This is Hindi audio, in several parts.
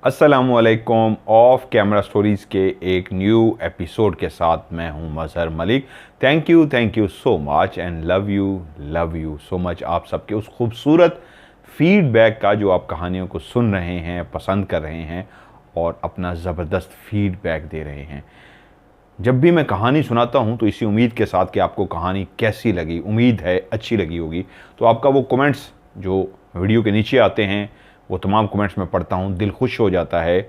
अस्सलामुअलैकुम। ऑफ कैमरा स्टोरीज़ के एक न्यू एपिसोड के साथ मैं हूं Mazhar Malik. Thank you so much and love you so much आप सबके उस खूबसूरत फीडबैक का जो आप कहानियों को सुन रहे हैं, पसंद कर रहे हैं और अपना ज़बरदस्त फीडबैक दे रहे हैं। जब भी मैं कहानी सुनाता हूं तो इसी उम्मीद के साथ कि आपको कहानी कैसी लगी, उम्मीद है अच्छी लगी होगी। तो आपका वो कमेंट्स जो वीडियो के नीचे आते हैं, वो तमाम कमेंट्स में पढ़ता हूँ, दिल खुश हो जाता है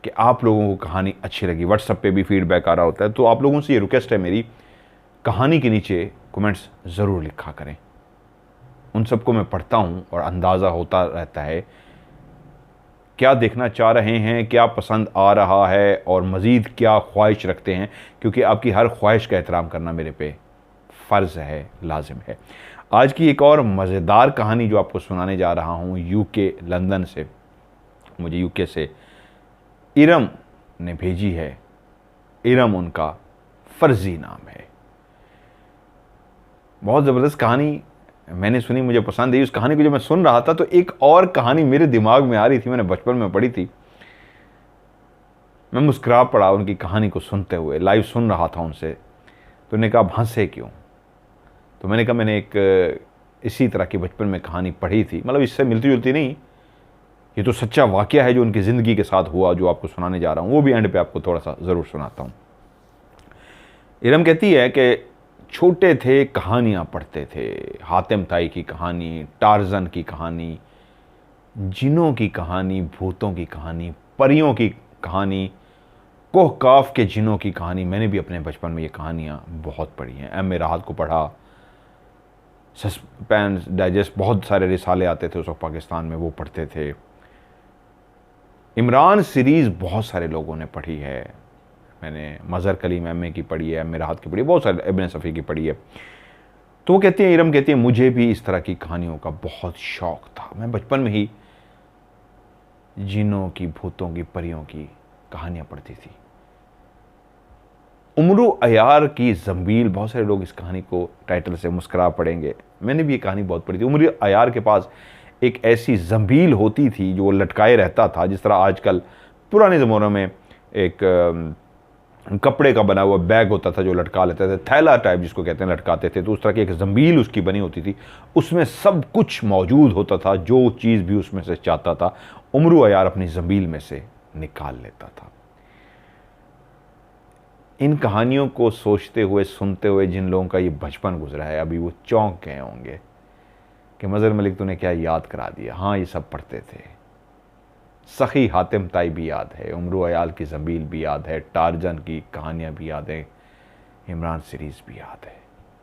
कि आप लोगों को कहानी अच्छी लगी। व्हाट्सएप पे भी फीडबैक आ रहा होता है। तो आप लोगों से ये रिक्वेस्ट है मेरी, कहानी के नीचे कमेंट्स ज़रूर लिखा करें। उन सबको मैं पढ़ता हूँ और अंदाज़ा होता रहता है क्या देखना चाह रहे हैं, क्या पसंद आ रहा है और मज़ीद क्या ख्वाहिश रखते हैं, क्योंकि आपकी हर ख्वाहिश का एहतराम करना मेरे पे फ़र्ज़ है, लाजिम है। आज की एक और मज़ेदार कहानी जो आपको सुनाने जा रहा हूँ यूके लंदन से, मुझे यूके से इरम ने भेजी है। इरम उनका फ़र्ज़ी नाम है। बहुत ज़बरदस्त कहानी मैंने सुनी, मुझे पसंद आई। उस कहानी को जब मैं सुन रहा था तो एक और कहानी मेरे दिमाग में आ रही थी, मैंने बचपन में पढ़ी थी। मैं मुस्कुरा पड़ा उनकी कहानी को सुनते हुए, लाइव सुन रहा था उनसे। तो उन्होंने कहा आप हंसे क्यों? तो मैंने कहा मैंने एक इसी तरह की बचपन में कहानी पढ़ी थी, मतलब इससे मिलती जुलती नहीं, ये तो सच्चा वाक़या है जो उनकी ज़िंदगी के साथ हुआ, जो आपको सुनाने जा रहा हूँ। वो भी एंड पे आपको थोड़ा सा ज़रूर सुनाता हूँ। इरम कहती है कि छोटे थे कहानियाँ पढ़ते थे, हातिम ताई की कहानी, टार्ज़न की कहानी, जिनों की कहानी, भूतों की कहानी, परियों की कहानी, कोहकाफ के जिनों की कहानी। मैंने भी अपने बचपन में ये कहानियाँ बहुत पढ़ी हैं। एम ए राहत को पढ़ा, सस्पेंस डाइजेस्ट, बहुत सारे रिसाले आते थे उस वक्त पाकिस्तान में, वो पढ़ते थे। इमरान सीरीज़ बहुत सारे लोगों ने पढ़ी है। मैंने मज़हर कलीम एम ए की पढ़ी है, एम ए राहत की पढ़ी है, बहुत सारे, इब्न सफ़ी की पढ़ी है। तो वो कहती हैं, इरम कहती है, मुझे भी इस तरह की कहानियों का बहुत शौक़ था। मैं बचपन में ही जिनों की, भूतों की, परियों की कहानियाँ पढ़ती थी। उमरू अयार की ज़ंबील, बहुत सारे लोग इस कहानी को टाइटल से मुस्करा पड़ेंगे। मैंने भी ये कहानी बहुत पढ़ी थी। उमरू अयार के पास एक ऐसी ज़ंबील होती थी जो लटकाए रहता था, जिस तरह आजकल पुराने ज़मानों में एक कपड़े का बना हुआ बैग होता था जो लटका लेते थे, थैला टाइप जिसको कहते हैं, लटकाते थे। तो उस तरह की एक ज़ंबील उसकी बनी होती थी, उसमें सब कुछ मौजूद होता था, जो चीज़ भी उसमें से चाहता था उमरू अयार अपनी ज़ंबील में से निकाल लेता था। इन कहानियों को सोचते हुए, सुनते हुए जिन लोगों का ये बचपन गुजरा है, अभी वो चौंक गए होंगे कि मज़हर मलिक तूने क्या याद करा दिया। हाँ, ये सब पढ़ते थे। सखी हातिम ताई भी याद है, उमरू अयाल की ज़ंबील भी याद है, टार्ज़न की कहानियाँ भी याद है, इमरान सीरीज़ भी याद है,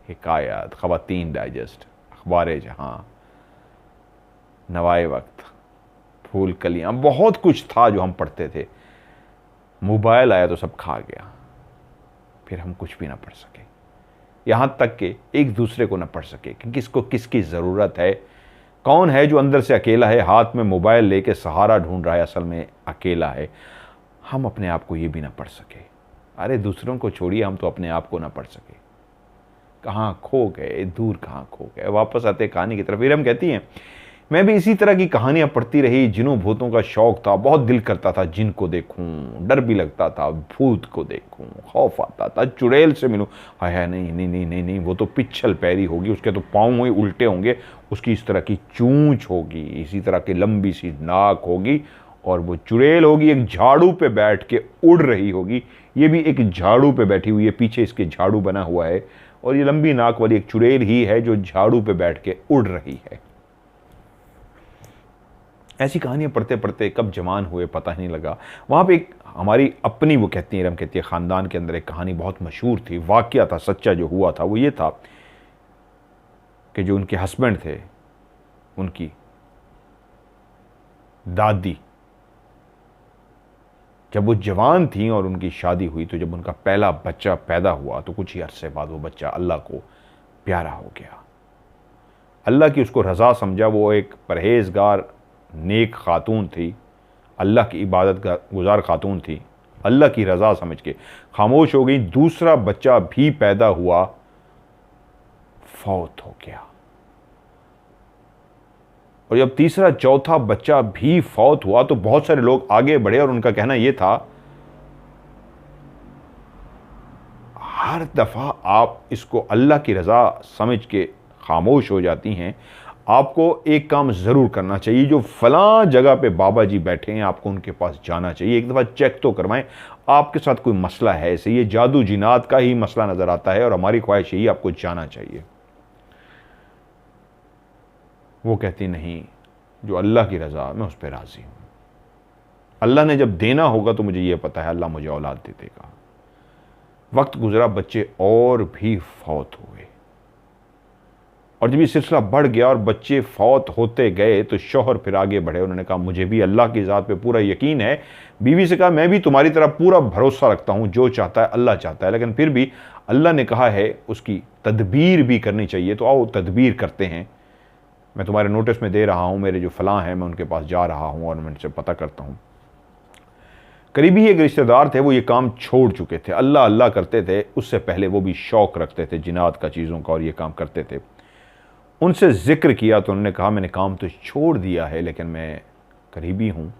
हिकायत, ख़वातीन डाइजेस्ट, अखबार जहाँ, नवाए वक्त, फूल कलियाँ, बहुत कुछ था जो हम पढ़ते थे। मोबाइल आया तो सब खा गया, फिर हम कुछ भी ना पढ़ सके, यहाँ तक कि एक दूसरे को ना पढ़ सके कि किसको किसकी ज़रूरत है। कौन है जो अंदर से अकेला है, हाथ में मोबाइल लेके सहारा ढूंढ रहा है, असल में अकेला है। हम अपने आप को ये भी ना पढ़ सके। अरे दूसरों को छोड़िए, हम तो अपने आप को ना पढ़ सके। कहाँ खो गए, दूर कहाँ खो गए। वापस आते कहानी की तरफ। इरम कहती हैं, मैं भी इसी तरह की कहानियाँ पढ़ती रही। जिनों भूतों का शौक़ था, बहुत दिल करता था जिन को देखूं, डर भी लगता था भूत को देखूं, खौफ आता था चुड़ैल से मिलूं। हाय हाय, नहीं नहीं नहीं नहीं नहीं, वो तो पिच्छल पैरी होगी, उसके तो पाँव ही उल्टे होंगे, उसकी इस तरह की चूंच होगी, इसी तरह की लंबी सी नाक होगी, और वो चुड़ैल होगी, एक झाड़ू पे बैठ के उड़ रही होगी। ये भी एक झाड़ू पे बैठी हुई है, पीछे इसके झाड़ू बना हुआ है, और ये लंबी नाक वाली एक चुड़ैल ही है जो झाड़ू पे बैठ के उड़ रही है। ऐसी कहानियाँ पढ़ते पढ़ते कब जवान हुए पता ही नहीं लगा। वहाँ पे एक हमारी अपनी, वो कहती हैं, इरम कहती है, ख़ानदान के अंदर एक कहानी बहुत मशहूर थी, वाक़या था, सच्चा जो हुआ था वो ये था कि जो उनके हस्बैंड थे, उनकी दादी, जब वो जवान थी और उनकी शादी हुई, तो जब उनका पहला बच्चा पैदा हुआ तो कुछ ही अरसे बाद वो बच्चा अल्लाह को प्यारा हो गया। अल्लाह की उसको रज़ा समझा। वो एक परहेज़गार नेक खातून थी, अल्लाह की इबादत गुजार खातून थी, अल्लाह की रज़ा समझ के खामोश हो गई। दूसरा बच्चा भी पैदा हुआ, फौत हो गया। और जब तीसरा चौथा बच्चा भी फौत हुआ तो बहुत सारे लोग आगे बढ़े और उनका कहना यह था, हर दफ़ा आप इसको अल्लाह की रज़ा समझ के खामोश हो जाती हैं। आपको एक काम ज़रूर करना चाहिए, जो फलां जगह पे बाबा जी बैठे हैं आपको उनके पास जाना चाहिए, एक दफ़ा चेक तो करवाएं आपके साथ कोई मसला है। ऐसे ये जादू जिनात का ही मसला नज़र आता है और हमारी ख्वाहिश यही आपको जाना चाहिए। वो कहती नहीं, जो अल्लाह की रज़ा मैं उस पर राज़ी हूँ। अल्लाह ने जब देना होगा तो मुझे ये पता है अल्लाह मुझे औलाद दे देगा। वक्त गुजरा, बच्चे और भी फौत हुए और जब ये सिलसिला बढ़ गया और बच्चे फौत होते गए तो शौहर फिर आगे बढ़े। उन्होंने कहा, मुझे भी अल्लाह की ज़ात पे पूरा यकीन है। बीवी से कहा, मैं भी तुम्हारी तरह पूरा भरोसा रखता हूँ, जो चाहता है अल्लाह चाहता है, लेकिन फिर भी अल्लाह ने कहा है उसकी तदबीर भी करनी चाहिए, तो आओ तदबीर करते हैं। मैं तुम्हारे नोटिस में दे रहा हूँ, मेरे जो फलां हैं मैं उनके पास जा रहा हूँ और मैं उनसे पता करता हूँ। करीबी एक रिश्तेदार थे, वो ये काम छोड़ चुके थे, अल्लाह अल्लाह करते थे, उससे पहले वो भी शौक़ रखते थे जिनात का चीज़ों का और ये काम करते थे। उनसे ज़िक्र किया तो उन्होंने कहा, मैंने काम तो छोड़ दिया है लेकिन मैं करीबी हूँ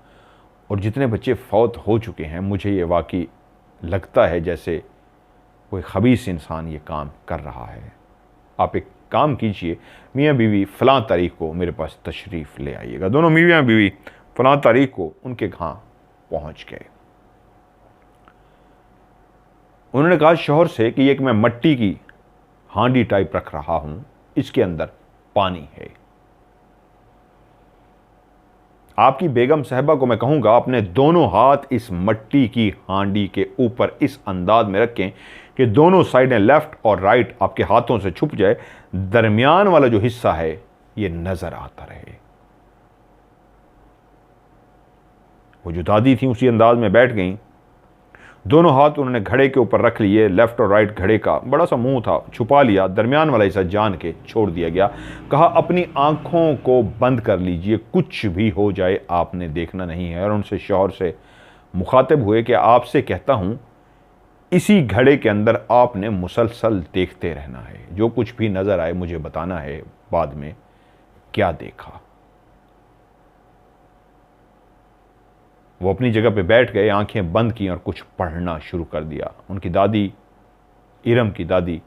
और जितने बच्चे फौत हो चुके हैं मुझे ये वाकई लगता है जैसे कोई खबीस इंसान ये काम कर रहा है। आप एक काम कीजिए, मियाँ बीवी फ़लाँ तारीख को मेरे पास तशरीफ़ ले आइएगा। दोनों मियाँ बीवी फ़लाँ तारीख को उनके यहाँ पहुँच गए। उन्होंने कहा शौहर से कि एक मैं मट्टी की हांडी टाइप रख रहा हूँ, इसके अंदर पानी है। आपकी बेगम साहबा को मैं कहूँगा अपने दोनों हाथ इस मट्टी की हांडी के ऊपर इस अंदाज में रखें कि दोनों साइडें लेफ्ट और राइट आपके हाथों से छुप जाए, दरमियान वाला जो हिस्सा है ये नजर आता रहे। वो जो दादी थी उसी अंदाज में बैठ गईं, दोनों हाथ उन्होंने घड़े के ऊपर रख लिए, लेफ्ट और राइट घड़े का बड़ा सा मुंह था छुपा लिया, दरमियान वाला हिस्सा जान के छोड़ दिया गया। कहा अपनी आंखों को बंद कर लीजिए, कुछ भी हो जाए आपने देखना नहीं है। और उनसे शौहर से मुखातिब हुए कि आपसे कहता हूं इसी घड़े के अंदर आपने मुसलसल देखते रहना है, जो कुछ भी नजर आए मुझे बताना है बाद में क्या देखा। वो अपनी जगह पे बैठ गए, आंखें बंद की और कुछ पढ़ना शुरू कर दिया। उनकी दादी, इरम की दादी,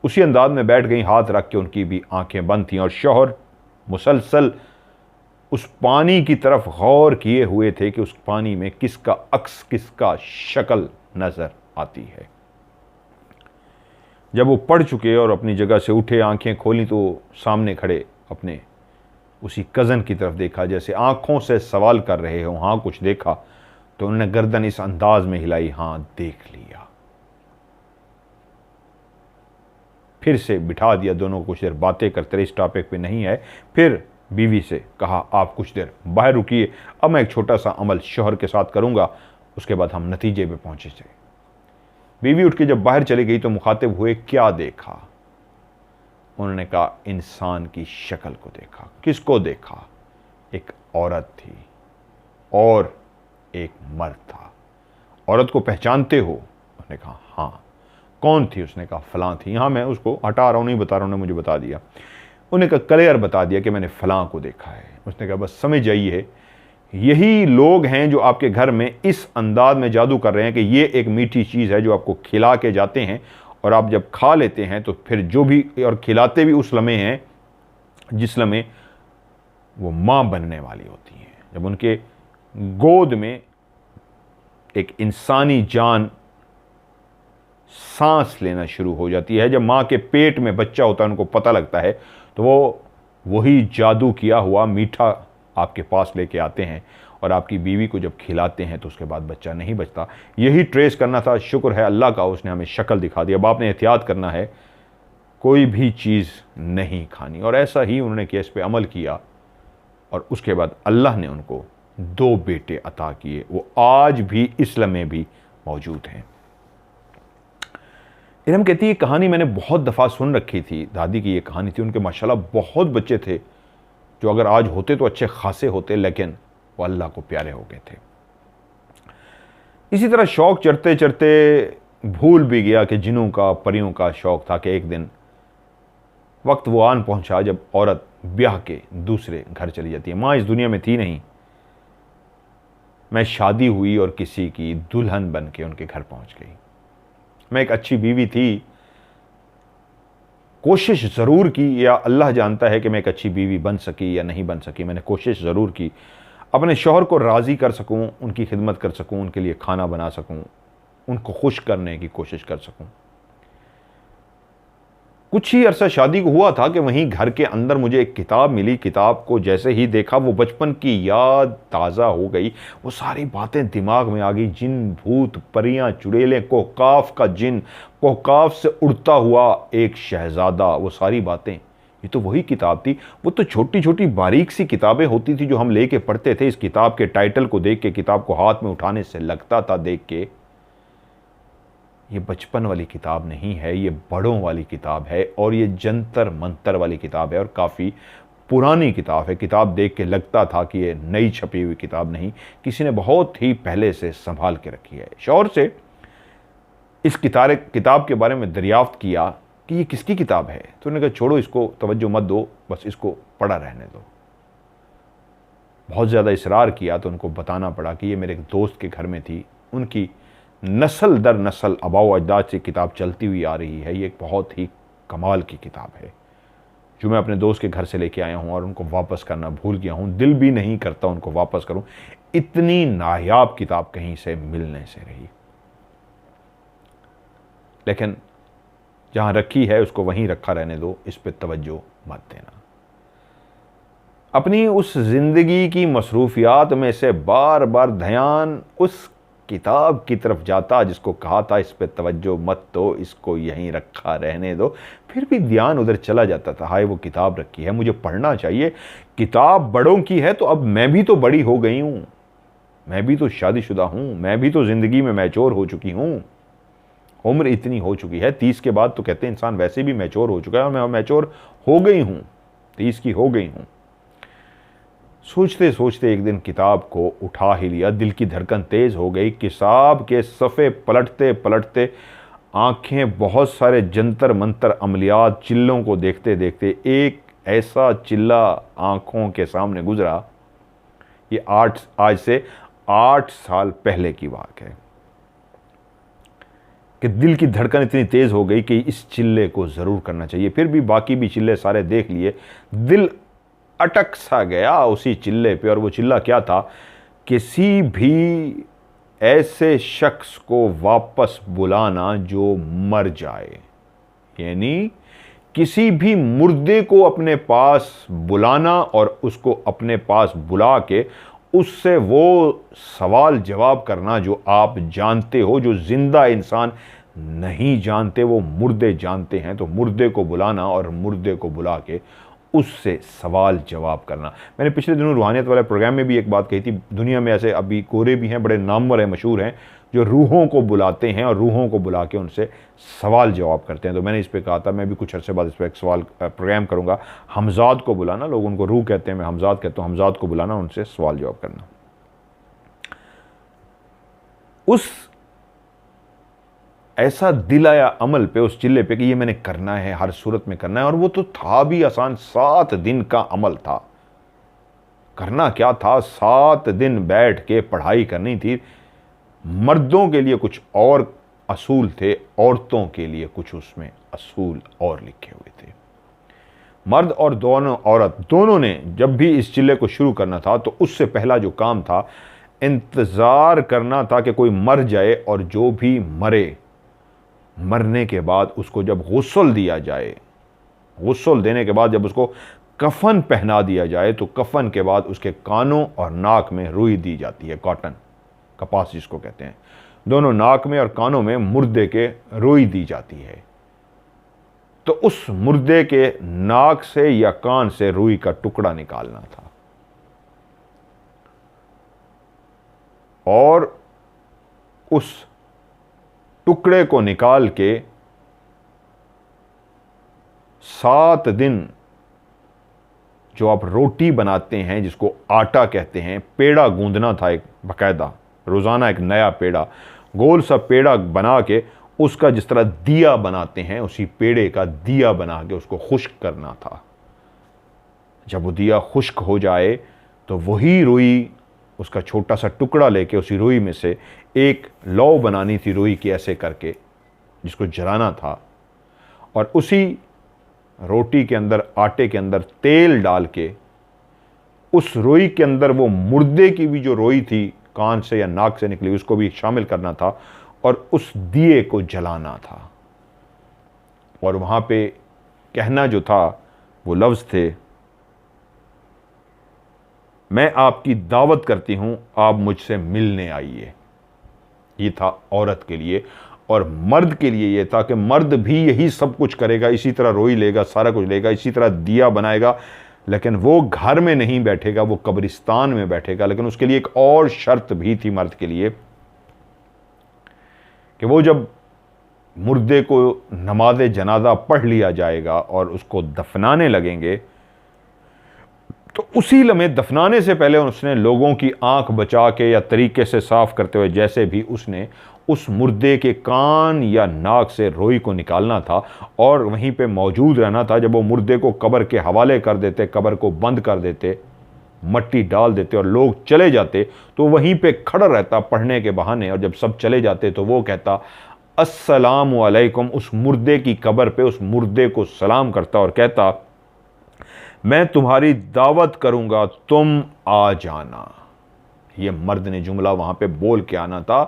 उसी अंदाज में बैठ गई, हाथ रख के उनकी भी आंखें बंद थीं और शौहर मुसलसल उस पानी की तरफ गौर किए हुए थे कि उस पानी में किसका अक्स, किसका शक्ल नजर आती है। जब वो पढ़ चुके और अपनी जगह से उठे, आंखें खोली तो सामने खड़े अपने उसी कज़न की तरफ देखा, जैसे आंखों से सवाल कर रहे हो, हाँ कुछ देखा। तो उन्होंने गर्दन इस अंदाज में हिलाई, हाँ देख लिया। फिर से बिठा दिया, दोनों कुछ देर बातें करते रहे, इस टॉपिक पे नहीं है। फिर बीवी से कहा आप कुछ देर बाहर रुकिए, अब मैं एक छोटा सा अमल शौहर के साथ करूंगा, उसके बाद हम नतीजे पे पहुंचे थे। बीवी उठ के जब बाहर चली गई तो मुखातिब हुए, क्या देखा? उन्होंने कहा इंसान की शक्ल को देखा। किसको देखा? एक औरत थी और एक मर्द था। औरत को पहचानते हो? उन्होंने कहा हाँ। कौन थी? उसने कहा फलां थी। हाँ मैं उसको हटा रहा हूँ, नहीं बता रहा हूँ, उन्होंने मुझे बता दिया। उन्होंने कहा क्लियर बता दिया कि मैंने फलां को देखा है। उसने कहा बस समझ जाइए यही लोग हैं जो आपके घर में इस अंदाज में जादू कर रहे हैं कि ये एक मीठी चीज़ है जो आपको खिला के जाते हैं और आप जब खा लेते हैं तो फिर जो भी, और खिलाते भी उस लम्हे हैं जिस लम्हे वो माँ बनने वाली होती हैं, जब उनके गोद में एक इंसानी जान सांस लेना शुरू हो जाती है। जब माँ के पेट में बच्चा होता है उनको पता लगता है तो वो वही जादू किया हुआ मीठा आपके पास लेके आते हैं और आपकी बीवी को जब खिलाते हैं तो उसके बाद बच्चा नहीं बचता। यही ट्रेस करना था। शुक्र है अल्लाह का, उसने हमें शक्ल दिखा दी। अब आपने एहतियात करना है, कोई भी चीज़ नहीं खानी। और ऐसा ही उन्होंने केस पे अमल किया और उसके बाद अल्लाह ने उनको 2 बेटे अता किए। वो आज भी इस लम्हे भी मौजूद हैं। इरम कहती है कहानी मैंने बहुत दफ़ा सुन रखी थी, दादी की ये कहानी थी। उनके माशाल्लाह बहुत बच्चे थे जो अगर आज होते तो अच्छे खासे होते, लेकिन वो अल्लाह को प्यारे हो गए थे। इसी तरह शौक़ चढ़ते चढ़ते भूल भी गया कि जिनों का, परियों का शौक़ था कि एक दिन वक्त वो आन पहुंचा जब औरत ब्याह के दूसरे घर चली जाती है। माँ इस दुनिया में थी नहीं, मैं शादी हुई और किसी की दुल्हन बन के उनके घर पहुंच गई। मैं एक अच्छी बीवी थी, कोशिश ज़रूर की, या अल्लाह जानता है कि मैं एक अच्छी बीवी बन सकी या नहीं बन सकी। मैंने कोशिश ज़रूर की, अपने शौहर को राज़ी कर सकूं, उनकी खिदमत कर सकूं, उनके लिए खाना बना सकूं, उनको खुश करने की कोशिश कर सकूं। कुछ ही अरसा शादी को हुआ था कि वहीं घर के अंदर मुझे एक किताब मिली। किताब को जैसे ही देखा वो बचपन की याद ताज़ा हो गई, वो सारी बातें दिमाग में आ गई। जिन, भूत, परियां, चुड़ैलें, कोहकाफ का जिन, कोहकाफ से उड़ता हुआ एक शहजादा, वो सारी बातें, ये तो वही किताब थी। वो तो छोटी छोटी बारीक सी किताबें होती थी जो हम लेके पढ़ते थे। इस किताब के टाइटल को देख के, किताब को हाथ में उठाने से लगता था देख के, ये बचपन वाली किताब नहीं है, ये बड़ों वाली किताब है, और ये जंतर मंतर वाली किताब है, और काफ़ी पुरानी किताब है। किताब देख के लगता था कि ये नई छपी हुई किताब नहीं, किसी ने बहुत ही पहले से संभाल के रखी है। शौहर से इस किताब के बारे में दरियाफ्त किया कि ये किसकी किताब है, तो उन्होंने कहा छोड़ो इसको, तवज्जो मत दो, बस इसको पढ़ा रहने दो। बहुत ज़्यादा इसरार किया तो उनको बताना पड़ा कि ये मेरे एक दोस्त के घर में थी, उनकी नस्ल दर नस्ल आबाओ अजदाद से किताब चलती हुई आ रही है। ये एक बहुत ही कमाल की किताब है जो मैं अपने दोस्त के घर से लेके आया हूँ और उनको वापस करना भूल गया हूँ। दिल भी नहीं करता उनको वापस करूँ, इतनी नायाब किताब कहीं से मिलने से रही। लेकिन जहाँ रखी है उसको वहीं रखा रहने दो, इस पे तवज्जो मत देना। अपनी उस ज़िंदगी की मसरूफियात में से बार बार ध्यान उस किताब की तरफ जाता जिसको कहा था इस पे तवज्जो मत दो, इसको यहीं रखा रहने दो, फिर भी ध्यान उधर चला जाता था। हाय वो किताब रखी है, मुझे पढ़ना चाहिए, किताब बड़ों की है, तो अब मैं भी तो बड़ी हो गई हूँ, मैं भी तो शादीशुदा हूँ, मैं भी तो ज़िंदगी में मैच्योर हो चुकी हूँ, उम्र इतनी हो चुकी है। 30 के बाद तो कहते हैं इंसान वैसे भी मैच्योर हो चुका है, और मैं मैच्योर हो गई हूँ, 30 की हो गई हूँ। सोचते सोचते एक दिन किताब को उठा ही लिया, दिल की धड़कन तेज़ हो गई। किताब के सफ़े पलटते पलटते आंखें बहुत सारे जंतर मंतर अमलियात, चिल्लों को देखते देखते एक ऐसा चिल्ला आंखों के सामने गुजरा। ये आज से 8 साल पहले की बात है कि दिल की धड़कन इतनी तेज़ हो गई कि इस चिल्ले को ज़रूर करना चाहिए। फिर भी बाकी भी चिल्ले सारे देख लिए, दिल अटक सा गया उसी चिल्ले पे। और वो चिल्ला क्या था? किसी भी ऐसे शख्स को वापस बुलाना जो मर जाए, यानी किसी भी मुर्दे को अपने पास बुलाना और उसको अपने पास बुला के उससे वो सवाल जवाब करना जो आप जानते हो, जो जिंदा इंसान नहीं जानते, वो मुर्दे जानते हैं। तो मुर्दे को बुलाना और मुर्दे को बुला के उससे सवाल जवाब करना। मैंने पिछले दिनों रूहानियत वाले प्रोग्राम में भी एक बात कही थी, दुनिया में ऐसे अभी गोरे भी हैं, बड़े नामवर हैं, मशहूर हैं, जो रूहों को बुलाते हैं और रूहों को बुला के उनसे सवाल जवाब करते हैं। तो मैंने इस पर कहा था मैं भी कुछ अर्से बाद इस पर एक सवाल प्रोग्राम करूँगा। हमजाद को बुलाना, लोग उनको रूह कहते हैं, मैं हमजाद कहता हूँ, हमजाद को बुलाना, उनसे सवाल जवाब करना। उस ऐसा दिल आया अमल पे, उस चिल्ले पे कि ये मैंने करना है, हर सूरत में करना है। और वो तो था भी आसान, 7 दिन का अमल था। करना क्या था? 7 दिन बैठ के पढ़ाई करनी थी। मर्दों के लिए कुछ और असूल थे, औरतों के लिए कुछ उसमें असूल और लिखे हुए थे। मर्द और दोनों औरत दोनों ने जब भी इस चिल्ले को शुरू करना था तो उससे पहला जो काम था, इंतज़ार करना था कि कोई मर जाए, और जो भी मरे, मरने के बाद उसको जब गुस्ल दिया जाए, गुस्ल देने के बाद जब उसको कफन पहना दिया जाए, तो कफन के बाद उसके कानों और नाक में रुई दी जाती है, कॉटन, कपास जिसको कहते हैं। दोनों नाक में और कानों में मुर्दे के रुई दी जाती है। तो उस मुर्दे के नाक से या कान से रुई का टुकड़ा निकालना था, और उस टुकड़े को निकाल के 7 दिन जो आप रोटी बनाते हैं, जिसको आटा कहते हैं, पेड़ा गूंदना था एक बाकायदा, रोज़ाना एक नया पेड़ा, गोल सा पेड़ा बना के उसका जिस तरह दिया बनाते हैं, उसी पेड़े का दिया बना के उसको खुश्क करना था। जब वो दिया खुश्क हो जाए तो वही रुई, उसका छोटा सा टुकड़ा लेके उसी रुई में से एक लौ बनानी थी रुई की ऐसे करके, जिसको जलाना था, और उसी रोटी के अंदर, आटे के अंदर तेल डाल के उस रोई के अंदर वो मुर्दे की भी जो रोई थी कान से या नाक से निकली उसको भी शामिल करना था और उस दिए को जलाना था। और वहां पे कहना जो था वो लफ्ज थे, मैं आपकी दावत करती हूं, आप मुझसे मिलने आइए। ये था औरत के लिए, और मर्द के लिए ये था कि मर्द भी यही सब कुछ करेगा, इसी तरह रोई लेगा, सारा कुछ लेगा, इसी तरह दिया बनाएगा, लेकिन वो घर में नहीं बैठेगा, वो कब्रिस्तान में बैठेगा। लेकिन उसके लिए एक और शर्त भी थी मर्द के लिए कि वो जब मुर्दे को नमाज जनाजा पढ़ लिया जाएगा और उसको दफनाने लगेंगे, तो उसी लम्हे दफनाने से पहले उसने लोगों की आंख बचा के या तरीके से साफ करते हुए जैसे भी उसने उस मुर्दे के कान या नाक से रोई को निकालना था और वहीं पे मौजूद रहना था। जब वो मुर्दे को कब्र के हवाले कर देते, कब्र को बंद कर देते, मट्टी डाल देते और लोग चले जाते, तो वहीं पे खड़ा रहता पढ़ने के बहाने, और जब सब चले जाते तो वो कहता अस्सलामु अलैकुम, उस मुर्दे की कब्र पे उस मुर्दे को सलाम करता और कहता मैं तुम्हारी दावत करूंगा, तुम आ जाना। ये मर्द ने जुमला वहां पे बोल के आना था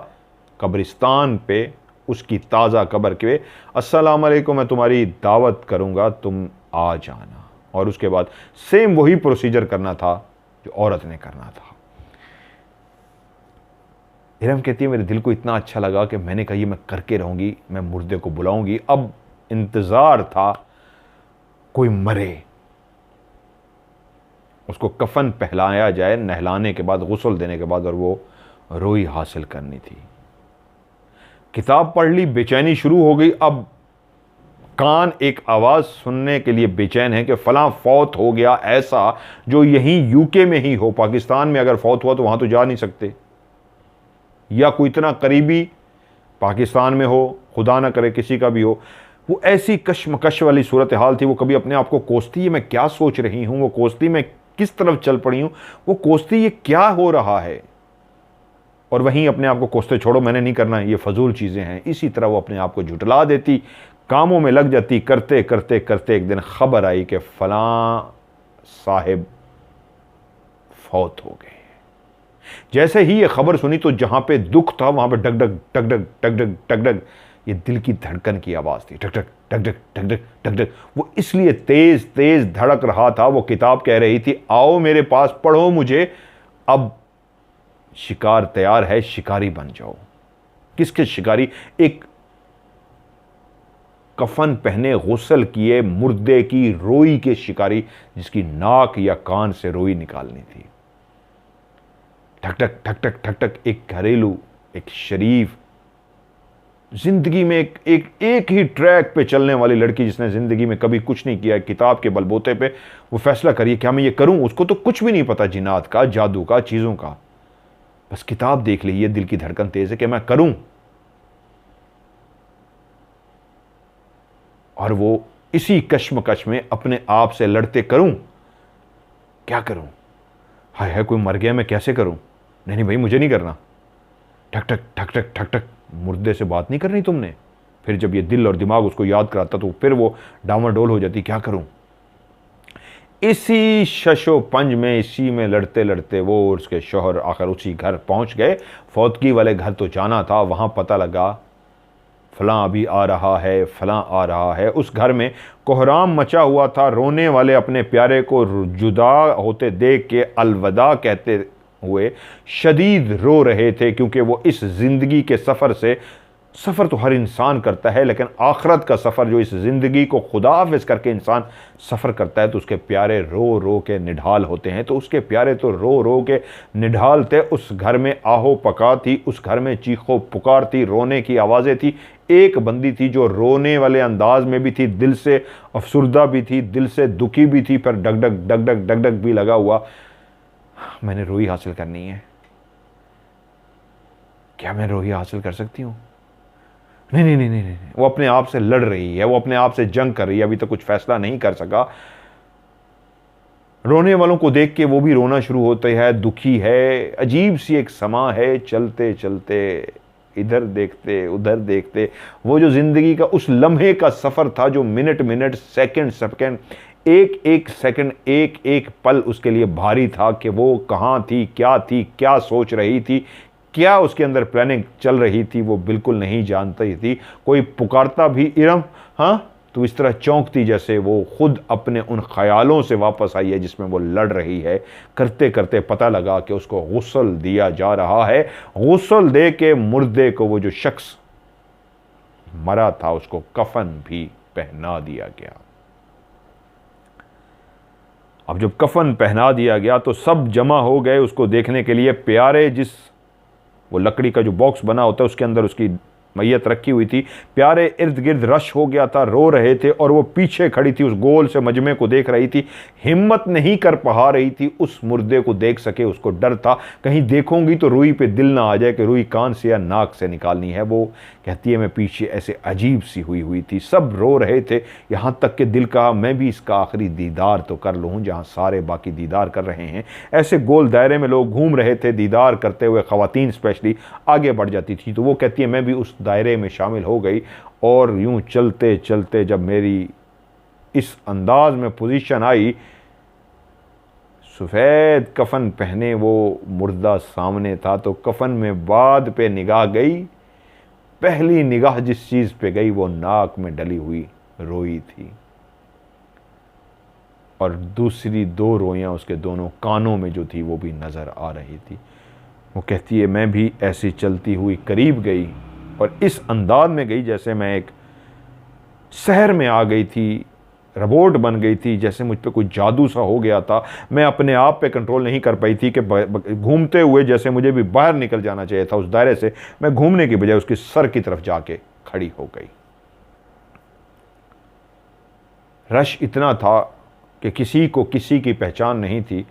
कब्रिस्तान पे, उसकी ताज़ा कब्र के, अस्सलाम अलैकुम, मैं तुम्हारी दावत करूंगा, तुम आ जाना। और उसके बाद सेम वही प्रोसीजर करना था जो औरत ने करना था। इरम कहती है मेरे दिल को इतना अच्छा लगा कि मैंने कहा ये मैं करके रहूंगी, मैं मुर्दे को बुलाऊंगी। अब इंतज़ार था कोई मरे, उसको कफन पहलाया जाए, नहलाने के बाद, गुस्ल देने के बाद, और वो रोई हासिल करनी थी। किताब पढ़ ली, बेचैनी शुरू हो गई। अब कान एक आवाज़ सुनने के लिए बेचैन है कि फ़लाँ फौत हो गया, ऐसा जो यहीं यूके में ही हो। पाकिस्तान में अगर फौत हुआ तो वहाँ तो जा नहीं सकते, या कोई इतना करीबी पाकिस्तान में हो, खुदा ना करे किसी का भी हो। वो ऐसी कशमकश वाली सूरत हाल थी। वो कभी अपने आप को कोसती है मैं क्या सोच रही हूँ, वो कोसती मैं किस तरफ चल पड़ी हूँ, वो कोसती ये क्या हो रहा है, और वहीं अपने आप को कोसते छोड़ो मैंने नहीं करना, ये फजूल चीज़ें हैं। इसी तरह वो अपने आप को झुटला देती, कामों में लग जाती। करते करते करते एक दिन खबर आई कि फलां साहिब फौत हो गए। जैसे ही ये खबर सुनी तो जहां पे दुख था वहां पे डगडग टगडग टगडग टगडग, ये दिल की धड़कन की आवाज़ थी, टक टक टक टक टक टक टक टक। वो इसलिए तेज तेज धड़क रहा था। वो किताब कह रही थी आओ मेरे पास, पढ़ो मुझे, अब शिकार तैयार है, शिकारी बन जाओ। किसके शिकारी? एक कफन पहने, गुस्ल किए मुर्दे की रोई के शिकारी, जिसकी नाक या कान से रोई निकालनी थी। ठक ठक ठक ठक ठक ठक। एक घरेलू, एक शरीफ, जिंदगी में एक ही ट्रैक पे चलने वाली लड़की, जिसने जिंदगी में कभी कुछ नहीं किया, किताब के बलबूते पे वो फैसला करिए क्या मैं ये करूं। उसको तो कुछ भी नहीं पता जिन्नात का, जादू का, चीजों का। बस किताब देख ली, ये दिल की धड़कन तेज है कि मैं करूं। और वो इसी कश्मकश में अपने आप से लड़ते, करूं क्या करूं, हाय हाय कोई मर गया मैं कैसे करूं, नहीं नहीं भाई मुझे नहीं करना। ठक ठक ठक ठक ठक ठक। मुर्दे से बात नहीं करनी तुमने। फिर जब ये दिल और दिमाग उसको याद कराता तो फिर वो डामाडोल हो जाती, क्या करूं। इसी शशो पंज में, इसी में लड़ते लड़ते वो और उसके शौहर आखिर उसी घर पहुंच गए। फौतगी वाले घर तो जाना था, वहां पता लगा फलां अभी आ रहा है, फलां आ रहा है। उस घर में कोहराम मचा हुआ था। रोने वाले अपने प्यारे को जुदा होते देख के अलविदा कहते हुए शदीद रो रहे थे, क्योंकि वो इस ज़िंदगी के सफ़र तो हर इंसान करता है, लेकिन आखिरत का सफ़र जो इस ज़िंदगी को खुदा हाफिज़ करके इंसान सफ़र करता है तो उसके प्यारे रो रो के निढाल होते हैं। तो उसके प्यारे तो रो रो के निढाल थे। उस घर में आहो पका थी, उस घर में चीखो पुकार थी, रोने की आवाज़ें थी। एक बंदी थी जो रोने वाले अंदाज में भी थी, दिल से अफसुर्दा भी थी, दिल से दुखी भी थी, पर डगडग डगडग डगडग भी लगा हुआ, मैंने रोई हासिल करनी है, क्या मैं रोई हासिल कर सकती हूँ? नहीं नहीं नहीं नहीं नहीं। वो अपने आप से लड़ रही है, वो अपने आप से जंग कर रही है, अभी तक कुछ फैसला नहीं कर सका। रोने वालों को देख के वो भी रोना शुरू होते हैं, दुखी है। अजीब सी एक समा है, चलते चलते इधर देखते उधर देखते। वो जो जिंदगी का उस लम्हे का सफर था, जो मिनट मिनट सेकंड सेकंड, एक एक सेकंड, एक एक पल उसके लिए भारी था कि वो कहाँ थी, क्या सोच रही थी, क्या उसके अंदर प्लानिंग चल रही थी, वो बिल्कुल नहीं जानती थी। कोई पुकारता भी, इरम, हाँ, तो इस तरह चौंकती जैसे वो खुद अपने उन ख्यालों से वापस आई है जिसमें वो लड़ रही है। करते करते पता लगा कि उसको गुस्ल दिया जा रहा है। गुस्ल दे के मुर्दे को, वो जो शख्स मरा था, उसको कफन भी पहना दिया गया। अब जब कफन पहना दिया गया तो सब जमा हो गए उसको देखने के लिए। प्यारे, जिस वो लकड़ी का जो बॉक्स बना होता है उसके अंदर उसकी मैयत रखी हुई थी, प्यारे इर्द गिर्द रश हो गया था, रो रहे थे। और वो पीछे खड़ी थी, उस गोल से मजमे को देख रही थी, हिम्मत नहीं कर पा रही थी उस मुर्दे को देख सके। उसको डर था कहीं देखूंगी तो रुई पे दिल ना आ जाए कि रुई कान से या नाक से निकालनी है। वो कहती है मैं पीछे ऐसे अजीब सी हुई थी, सब रो रहे थे, यहाँ तक कि दिल कहा मैं भी इसका आखिरी दीदार तो कर लूँ जहाँ सारे बाकी दीदार कर रहे हैं। ऐसे गोल दायरे में लोग घूम रहे थे दीदार करते हुए, ख़वातीन स्पेशली आगे बढ़ जाती थी। तो वो कहती है मैं भी उस दायरे में शामिल हो गई। और यूं चलते चलते जब मेरी इस अंदाज में पोजीशन आई, सफ़ेद कफन पहने वो मुर्दा सामने था, तो कफन में बाद पे निगाह गई। पहली निगाह जिस चीज़ पे गई वो नाक में डली हुई रोई थी, और दूसरी दो रोइयां उसके दोनों कानों में जो थी वो भी नज़र आ रही थी। वो कहती है मैं भी ऐसी चलती हुई करीब गई और इस अंदाज में गई जैसे मैं एक शहर में आ गई थी, रोबोट बन गई थी, जैसे मुझ पे कोई जादू सा हो गया था। मैं अपने आप पे कंट्रोल नहीं कर पाई थी कि घूमते हुए जैसे मुझे भी बाहर निकल जाना चाहिए था उस दायरे से, मैं घूमने की बजाय उसके सर की तरफ जाके खड़ी हो गई। रश इतना था कि किसी को किसी की पहचान नहीं थी।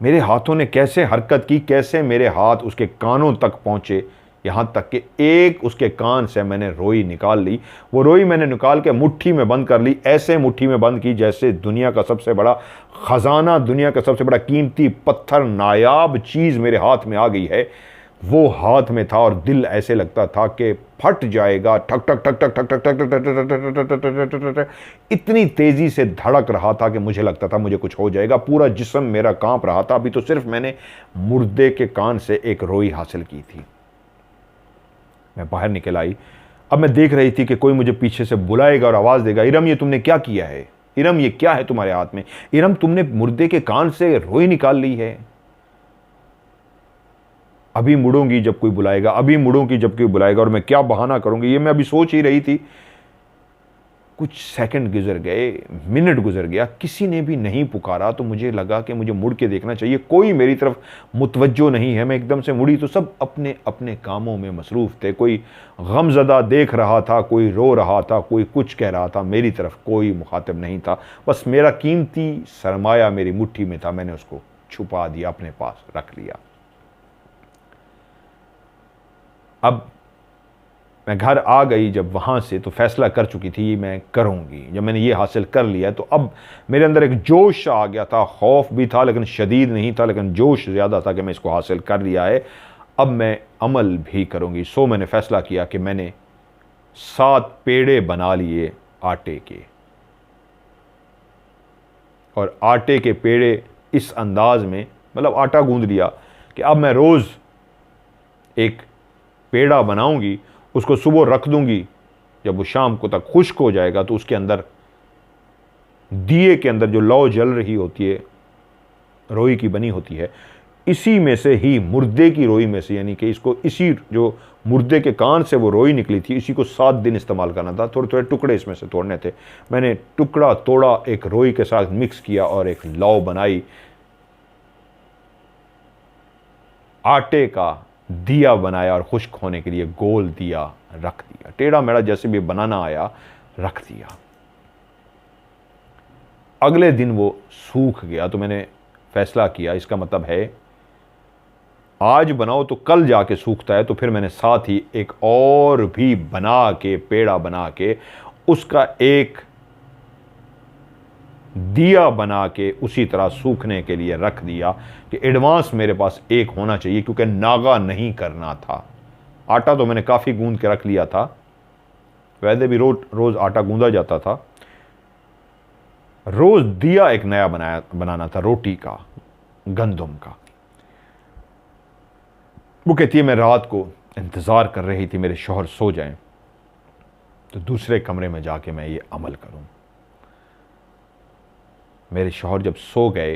मेरे हाथों ने कैसे हरकत की, कैसे मेरे हाथ उसके कानों तक पहुंचे, यहाँ तक कि एक उसके कान से मैंने रोई निकाल ली। वो रोई मैंने निकाल के मुट्ठी में बंद कर ली, ऐसे मुट्ठी में बंद की जैसे दुनिया का सबसे बड़ा ख़जाना, दुनिया का सबसे बड़ा कीमती पत्थर, नायाब चीज़ मेरे हाथ में आ गई है। वो हाथ में था और दिल ऐसे लगता था कि फट जाएगा। ठक ठक ठक ठक ठक ठक ठक ठक ठक ठक, इतनी तेज़ी से धड़क रहा था कि मुझे लगता था मुझे कुछ हो जाएगा। पूरा जिस्म मेरा कांप रहा था। अभी तो सिर्फ मैंने मुर्दे के कान से एक रोई हासिल की थी। मैं बाहर निकल आई। अब मैं देख रही थी कि कोई मुझे पीछे से बुलाएगा और आवाज़ देगा, इरम ये तुमने क्या किया है, इरम ये क्या है तुम्हारे हाथ में, इरम तुमने मुर्दे के कान से रोई निकाल ली है। अभी मुड़ूंगी जब कोई बुलाएगा, अभी मुड़ूंगी जब कोई बुलाएगा, और मैं क्या बहाना करूंगी, ये मैं अभी सोच ही रही थी। कुछ सेकंड गुजर गए, मिनट गुजर गया, किसी ने भी नहीं पुकारा। तो मुझे लगा कि मुझे मुड़ के देखना चाहिए, कोई मेरी तरफ मुतवज्जो नहीं है। मैं एकदम से मुड़ी तो सब अपने अपने कामों में मसरूफ़ थे। कोई गमज़दा देख रहा था, कोई रो रहा था, कोई कुछ कह रहा था। मेरी तरफ कोई मुखातिब नहीं था। बस मेरा कीमती सरमाया मेरी मुट्ठी में था, मैंने उसको छुपा दिया, अपने पास रख लिया। अब मैं घर आ गई जब वहाँ से, तो फैसला कर चुकी थी मैं करूँगी। जब मैंने ये हासिल कर लिया तो अब मेरे अंदर एक जोश आ गया था। खौफ भी था लेकिन शदीद नहीं था, लेकिन जोश ज़्यादा था कि मैं इसको हासिल कर लिया है, अब मैं अमल भी करूँगी। सो मैंने फ़ैसला किया कि मैंने 7 पेड़े बना लिए आटे के, और आटे के पेड़े इस अंदाज में, मतलब आटा गूंद लिया कि अब मैं रोज़ एक पेड़ा बनाऊंगी, उसको सुबह रख दूंगी, जब वो शाम को तक खुश्क हो जाएगा तो उसके अंदर दिए के अंदर जो लौ जल रही होती है, रोई की बनी होती है, इसी में से ही, मुर्दे की रोई में से, यानी कि इसको, इसी जो मुर्दे के कान से वो रोई निकली थी, इसी को 7 दिन इस्तेमाल करना था। थोड़े थोड़े टुकड़े इसमें से तोड़ने थे। मैंने टुकड़ा तोड़ा, एक रोई के साथ मिक्स किया और एक लौ बनाई, आटे का दिया बनाया और खुश्क होने के लिए गोल दिया रख दिया। टेढ़ा मेढ़ा जैसे भी बनाना आया रख दिया। अगले दिन वो सूख गया तो मैंने फैसला किया, इसका मतलब है आज बनाओ तो कल जाके सूखता है। तो फिर मैंने साथ ही एक और भी बना के, पेड़ा बना के, उसका एक दिया बना के उसी तरह सूखने के लिए रख दिया कि एडवांस मेरे पास एक होना चाहिए, क्योंकि नागा नहीं करना था। आटा तो मैंने काफ़ी गूंद के रख लिया था, वैसे भी रोज़ आटा गूंदा जाता था। रोज़ दिया एक नया बनाना था, रोटी का, गंदम का। वो कहती है मैं रात को इंतज़ार कर रही थी मेरे शौहर सो जाएं तो दूसरे कमरे में जाके मैं ये अमल करूं। मेरे शौहर जब सो गए,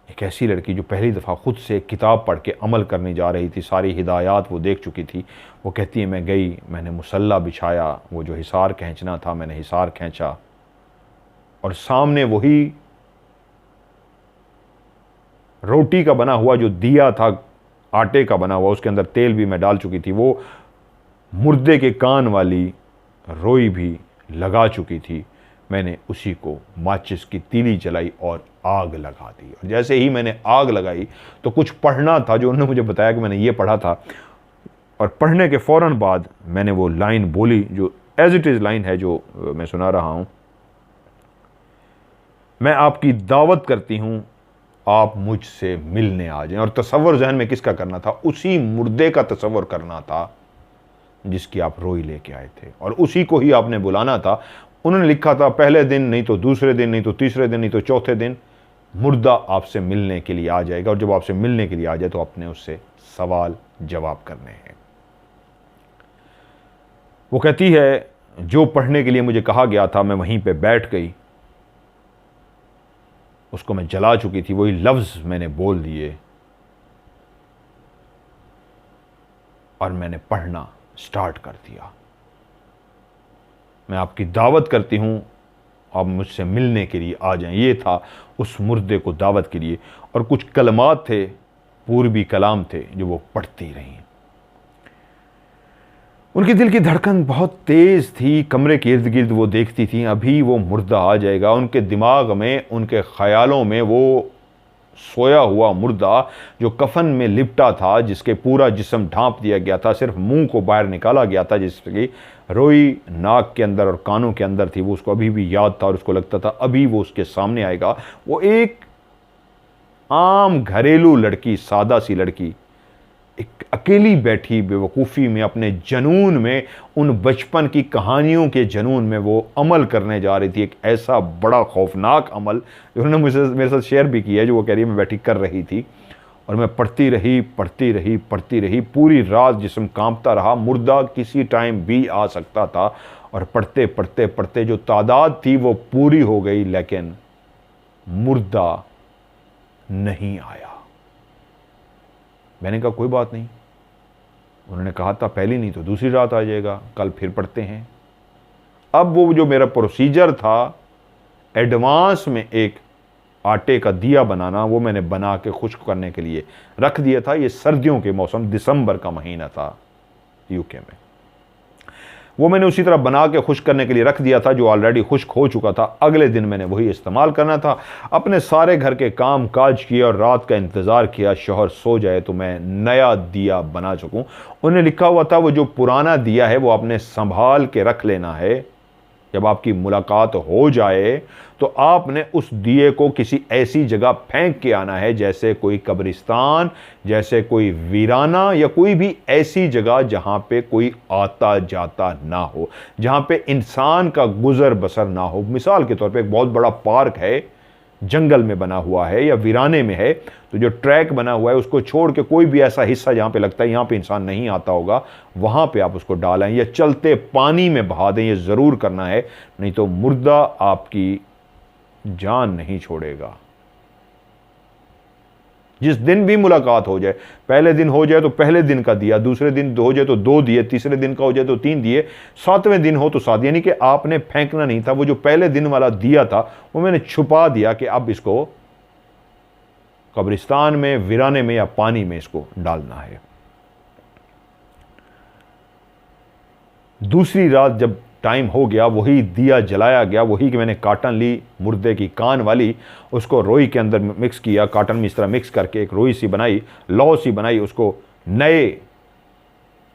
एक ऐसी लड़की जो पहली दफ़ा खुद से किताब पढ़ के अमल करने जा रही थी, सारी हिदायत वो देख चुकी थी, वो कहती है मैं गई, मैंने मुसल्ला बिछाया, वो जो हिसार खींचना था मैंने हिसार खींचा, और सामने वही रोटी का बना हुआ जो दिया था, आटे का बना हुआ, उसके अंदर तेल भी मैं डाल चुकी थी, वो मुर्दे के कान वाली रोई भी लगा चुकी थी। मैंने उसी को माचिस की तीली जलाई और आग लगा दी। और जैसे ही मैंने आग लगाई तो कुछ पढ़ना था जो उन्होंने मुझे बताया कि मैंने ये पढ़ा था, और पढ़ने के फ़ौरन बाद मैंने वो लाइन बोली जो एज इट इज़ लाइन है जो मैं सुना रहा हूँ। मैं आपकी दावत करती हूँ, आप मुझसे मिलने आ जाएं। और तसव्वुर जहन में किसका करना था? उसी मुर्दे का तसव्वुर करना था जिसकी आप रोई लेके आए थे, और उसी को ही आपने बुलाना था। उन्होंने लिखा था पहले दिन, नहीं तो दूसरे दिन, नहीं तो तीसरे दिन, नहीं तो चौथे दिन मुर्दा आपसे मिलने के लिए आ जाएगा, और जब आपसे मिलने के लिए आ जाए तो आपने उससे सवाल जवाब करने हैं। वो कहती है जो पढ़ने के लिए मुझे कहा गया था मैं वहीं पे बैठ गई, उसको मैं जला चुकी थी, वही लफ्ज़ मैंने बोल दिए और मैंने पढ़ना स्टार्ट कर दिया। मैं आपकी दावत करती हूँ, आप मुझसे मिलने के लिए आ जाएं। ये था उस मुर्दे को दावत के लिए। और कुछ कलमात थे, पूर्वी कलाम थे, जो वो पढ़ती रहीं। उनकी दिल की धड़कन बहुत तेज़ थी, कमरे के इर्द गिर्द वो देखती थी अभी वो मुर्दा आ जाएगा। उनके दिमाग में, उनके ख़यालों में वो सोया हुआ मुर्दा जो कफन में लिपटा था, जिसके पूरा जिस्म ढांप दिया गया था, सिर्फ मुंह को बाहर निकाला गया था, जिसकी रोई नाक के अंदर और कानों के अंदर थी, वो उसको अभी भी याद था और उसको लगता था अभी वो उसके सामने आएगा। वो एक आम घरेलू लड़की, सादा सी लड़की, एक अकेली बैठी बेवकूफ़ी में, अपने जनून में, उन बचपन की कहानियों के जनून में वो अमल करने जा रही थी। एक ऐसा बड़ा खौफनाक अमल जो उन्होंने मुझे मेरे साथ शेयर भी किया है, जो वो कह रही है मैं बैठी कर रही थी। और मैं पढ़ती रही, पढ़ती रही, पढ़ती रही, पूरी रात जिस्म कांपता रहा। मुर्दा किसी टाइम भी आ सकता था, और पढ़ते पढ़ते पढ़ते जो तादाद थी वो पूरी हो गई, लेकिन मुर्दा नहीं आया। मैंने कहा कोई बात नहीं। उन्होंने कहा था पहली नहीं तो दूसरी रात आ जाएगा, कल फिर पढ़ते हैं। अब वो जो मेरा प्रोसीजर था एडवांस में एक आटे का दिया बनाना, वो मैंने बना के खुश्क करने के लिए रख दिया था। ये सर्दियों के मौसम, दिसंबर का महीना था यूके में। वो मैंने उसी तरह बना के खुश्क करने के लिए रख दिया था, जो ऑलरेडी खुश्क हो चुका था। अगले दिन मैंने वही इस्तेमाल करना था। अपने सारे घर के काम काज किए और रात का इंतज़ार किया शौहर सो जाए तो मैं नया दिया बना सकूं। उन्हें लिखा हुआ था वो जो पुराना दिया है वो आपने संभाल के रख लेना है। जब आपकी मुलाकात हो जाए तो आपने उस दिए को किसी ऐसी जगह फेंक के आना है, जैसे कोई कब्रिस्तान, जैसे कोई वीराना, या कोई भी ऐसी जगह जहां पे कोई आता जाता ना हो, जहां पे इंसान का गुजर बसर ना हो। मिसाल के तौर पे एक बहुत बड़ा पार्क है, जंगल में बना हुआ है या वीराने में है, तो जो ट्रैक बना हुआ है उसको छोड़ के कोई भी ऐसा हिस्सा जहां पे लगता है यहां पे इंसान नहीं आता होगा, वहां पे आप उसको डालें या चलते पानी में बहा दें। ये जरूर करना है, नहीं तो मुर्दा आपकी जान नहीं छोड़ेगा। जिस दिन भी मुलाकात हो जाए, पहले दिन हो जाए तो पहले दिन का दिया, दूसरे दिन हो जाए तो 2 दिए, तीसरे दिन का हो जाए तो 3 दिए, 7वें दिन हो तो 7। यानी कि आपने फेंकना नहीं था। वो जो पहले दिन वाला दिया था वो मैंने छुपा दिया कि अब इसको कब्रिस्तान में, वीराने में या पानी में इसको डालना है। दूसरी रात जब टाइम हो गया, वही दिया जलाया गया, वही कि मैंने काटन ली मुर्दे की कान वाली, उसको रोई के अंदर मिक्स किया, काटन में इस तरह मिक्स करके एक रोई सी बनाई, लौ सी बनाई, उसको नए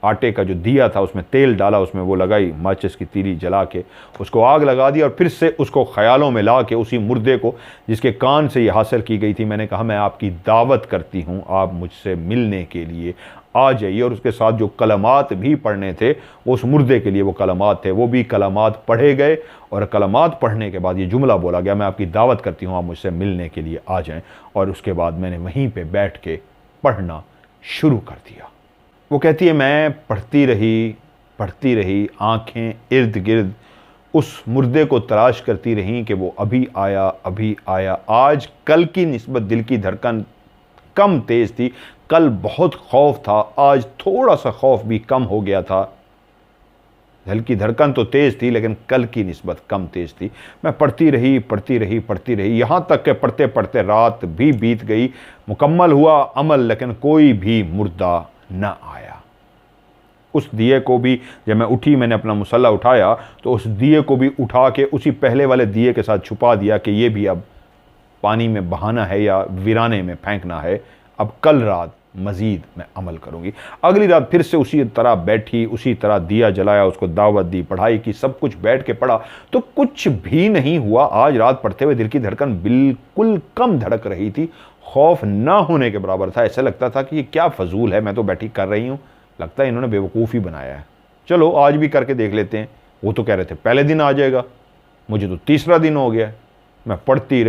आटे का जो दिया था उसमें तेल डाला, उसमें वो लगाई, माचिस की तीली जला के उसको आग लगा दी और फिर से उसको ख्यालों में ला के उसी मुर्दे को जिसके कान से ये हासिल की गई थी, मैंने कहा मैं आपकी दावत करती हूँ, आप मुझसे मिलने के लिए आ जाइए। और उसके साथ जो कलमात भी पढ़ने थे उस मुर्दे के लिए वो कलमात थे, वो भी कलमात पढ़े गए और कलमात पढ़ने के बाद ये जुमला बोला गया, मैं आपकी दावत करती हूँ, आप मुझसे मिलने के लिए आ जाएं। और उसके बाद मैंने वहीं पे बैठ के पढ़ना शुरू कर दिया। वो कहती है मैं पढ़ती रही, आंखें इर्द गिर्द उस मुर्दे को तलाश करती रहीं कि वो अभी आया। आज कल की निस्बत दिल की धड़कन कम तेज़ थी, कल बहुत खौफ था, आज थोड़ा सा खौफ भी कम हो गया था। दिल की धड़कन तो तेज़ थी लेकिन कल की निस्बत कम तेज़ थी। मैं पढ़ती रही, यहाँ तक कि पढ़ते पढ़ते रात भी बीत गई। मुकम्मल हुआ अमल लेकिन कोई भी मुर्दा न आया। उस दिए को भी जब मैं उठी, मैंने अपना मुसल्ला उठाया तो उस दिए को भी उठा के उसी पहले वाले दिए के साथ छुपा दिया कि ये भी अब पानी में बहाना है या वीराने में फेंकना है। अब कल रात मज़ीद मैं अमल करूँगी। अगली रात फिर से उसी तरह बैठी, उसी तरह दिया जलाया, उसको दावत दी, पढ़ाई की, सब कुछ बैठ के पढ़ा तो कुछ भी नहीं हुआ। आज रात पढ़ते हुए दिल की धड़कन बिल्कुल कम धड़क रही थी, खौफ ना होने के बराबर था। ऐसा लगता था कि ये क्या फजूल है, मैं तो बैठी कर रही हूँ, लगता है इन्होंने बेवकूफ़ी बनाया है, चलो आज भी करके देख लेते हैं। वो तो कह रहे थे पहले दिन आ जाएगा, मुझे तो तीसरा दिन हो गया। मैं पढ़ती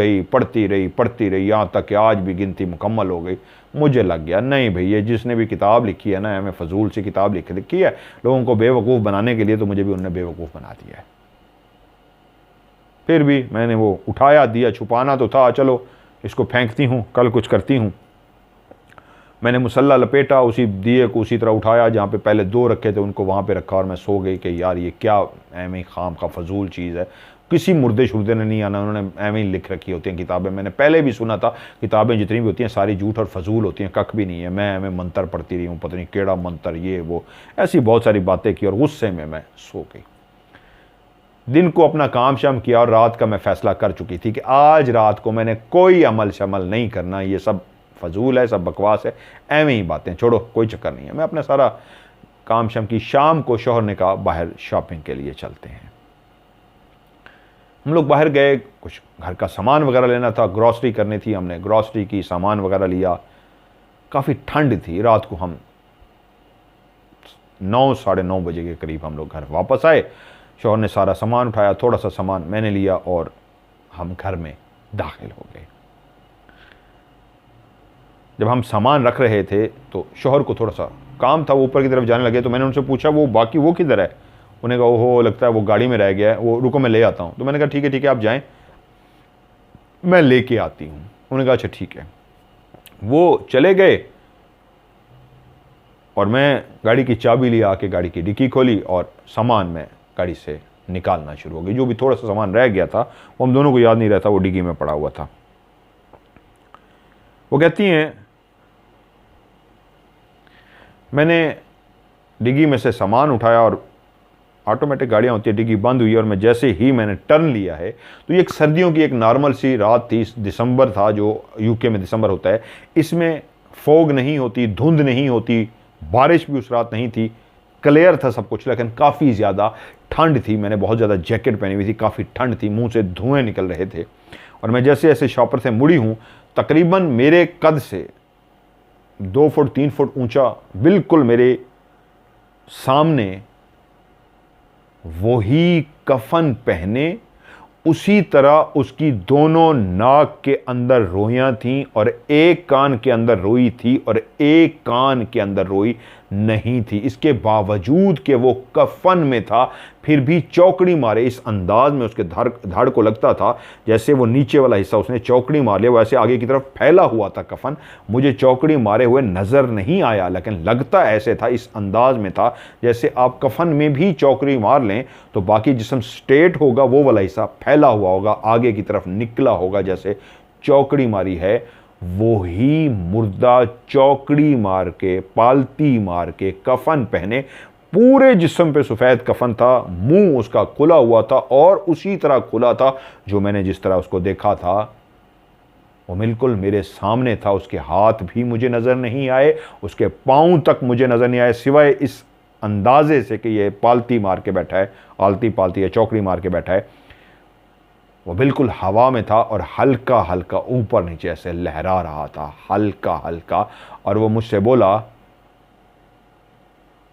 रही यहाँ तक कि आज भी गिनती मुकम्मल हो गई। मुझे लग गया नहीं भाई, ये जिसने भी किताब लिखी है ना, हमें फजूल सी किताब लिखी है लोगों को बेवकूफ़ बनाने के लिए, तो मुझे भी उन्होंने बेवकूफ़ बना दिया है। फिर भी मैंने वो उठाया, दिया छुपाना तो था, चलो इसको फेंकती हूँ, कल कुछ करती हूँ। मैंने मुसल्ला लपेटा, उसी दिए को उसी तरह उठाया, जहाँ पे पहले 2 रखे थे उनको वहाँ पे रखा और मैं सो गई कि यार ये क्या एवं खाम का फजूल चीज़ है। किसी मुर्दे शुर्दे ने नहीं आना, उन्होंने एवं ही लिख रखी होती हैं किताबें। मैंने पहले भी सुना था किताबें जितनी भी होती हैं सारी झूठ और फजूल होती हैं, कख भी नहीं है। मैं एवं मंत्र पढ़ती रही हूँ, पता नहीं केड़ा मंत्र, ये वो, ऐसी बहुत सारी बातें की और गुस्से में मैं सो गई। दिन को अपना काम शाम किया और रात का मैं फैसला कर चुकी थी कि आज रात को मैंने कोई अमल शमल नहीं करना, ये सब फजूल है, सब बकवास है, एवं ही बातें, छोड़ो कोई चक्कर नहीं है। मैं अपना सारा काम शाम की, शाम को शौहर ने कहा बाहर शॉपिंग के लिए चलते हैं। हम लोग बाहर गए, कुछ घर का सामान वगैरह लेना था, ग्रॉसरी करनी थी, हमने ग्रॉसरी की, सामान वगैरह लिया। काफ़ी ठंड थी, रात को हम 9 साढ़े 9 बजे के करीब हम लोग घर वापस आए। शौहर ने सारा सामान उठाया, थोड़ा सा सामान मैंने लिया और हम घर में दाखिल हो गए। जब हम सामान रख रहे थे तो शौहर को थोड़ा सा काम था, वो ऊपर की तरफ जाने लगे, तो मैंने उनसे पूछा वो बाकी वो किधर है। उन्हें कहा ओहो लगता है वो गाड़ी में रह गया है, वो रुको मैं ले आता हूँ। तो मैंने कहा ठीक है आप जाएं, मैं लेके आती हूँ। उन्होंने कहा अच्छा ठीक है। वो चले गए और मैं गाड़ी की चाबी ले आके गाड़ी की डिक्की खोली और सामान मैं गाड़ी से निकालना शुरू हो गई। जो भी थोड़ा सा सामान रह गया था वो हम दोनों को याद नहीं रहता, वो डिग्गी में पड़ा हुआ था। वो कहती हैं मैंने डिग्गी में से सामान उठाया और ऑटोमेटिक गाड़ियाँ होती है, डिग्गी बंद हुई और मैं जैसे ही मैंने टर्न लिया है तो ये एक सर्दियों की एक नॉर्मल सी रात थी, दिसंबर था, जो यूके में दिसंबर होता है। इसमें फोग नहीं होती, धुंध नहीं होती, बारिश भी उस रात नहीं थी, क्लियर था सब कुछ, लेकिन काफ़ी ज़्यादा ठंड थी। मैंने बहुत ज़्यादा जैकेट पहनी हुई थी, काफ़ी ठंड थी, मुंह से धुएँ निकल रहे थे। और मैं जैसे जैसे शॉपर से मुड़ी हूँ, तकरीबन मेरे कद से 2 फुट 3 फुट ऊंचा बिल्कुल मेरे सामने वही कफन पहने, उसी तरह उसकी दोनों नाक के अंदर रोइयां थीं और एक कान के अंदर रोई थी और एक कान के अंदर रोई नहीं थी। इसके बावजूद कि वो कफन में था फिर भी चौकड़ी मारे इस अंदाज में उसके धड़ को लगता था जैसे वो नीचे वाला हिस्सा उसने चौकड़ी मार लिया, वैसे आगे की तरफ फैला हुआ था कफन। मुझे चौकड़ी मारे हुए नज़र नहीं आया, लेकिन लगता ऐसे था, इस अंदाज में था जैसे आप कफन में भी चौकड़ी मार लें तो बाकी जिस्म स्ट्रेट होगा, वो वाला हिस्सा फैला हुआ होगा, आगे की तरफ निकला होगा, जैसे चौकड़ी मारी है। वो ही मुर्दा चौकड़ी मार के, पालती मार के, कफन पहने, पूरे जिस्म पे सफ़ेद कफन था, मुंह उसका खुला हुआ था और उसी तरह खुला था जो मैंने जिस तरह उसको देखा था। वो बिल्कुल मेरे सामने था। उसके हाथ भी मुझे नज़र नहीं आए, उसके पाँव तक मुझे नज़र नहीं आए, सिवाय इस अंदाजे से कि ये पालती मार के बैठा है, आलती पालती है, चौकड़ी मार के बैठा है, वो बिल्कुल हवा में था और हल्का हल्का ऊपर नीचे ऐसे लहरा रहा था, हल्का हल्का। और वो मुझसे बोला,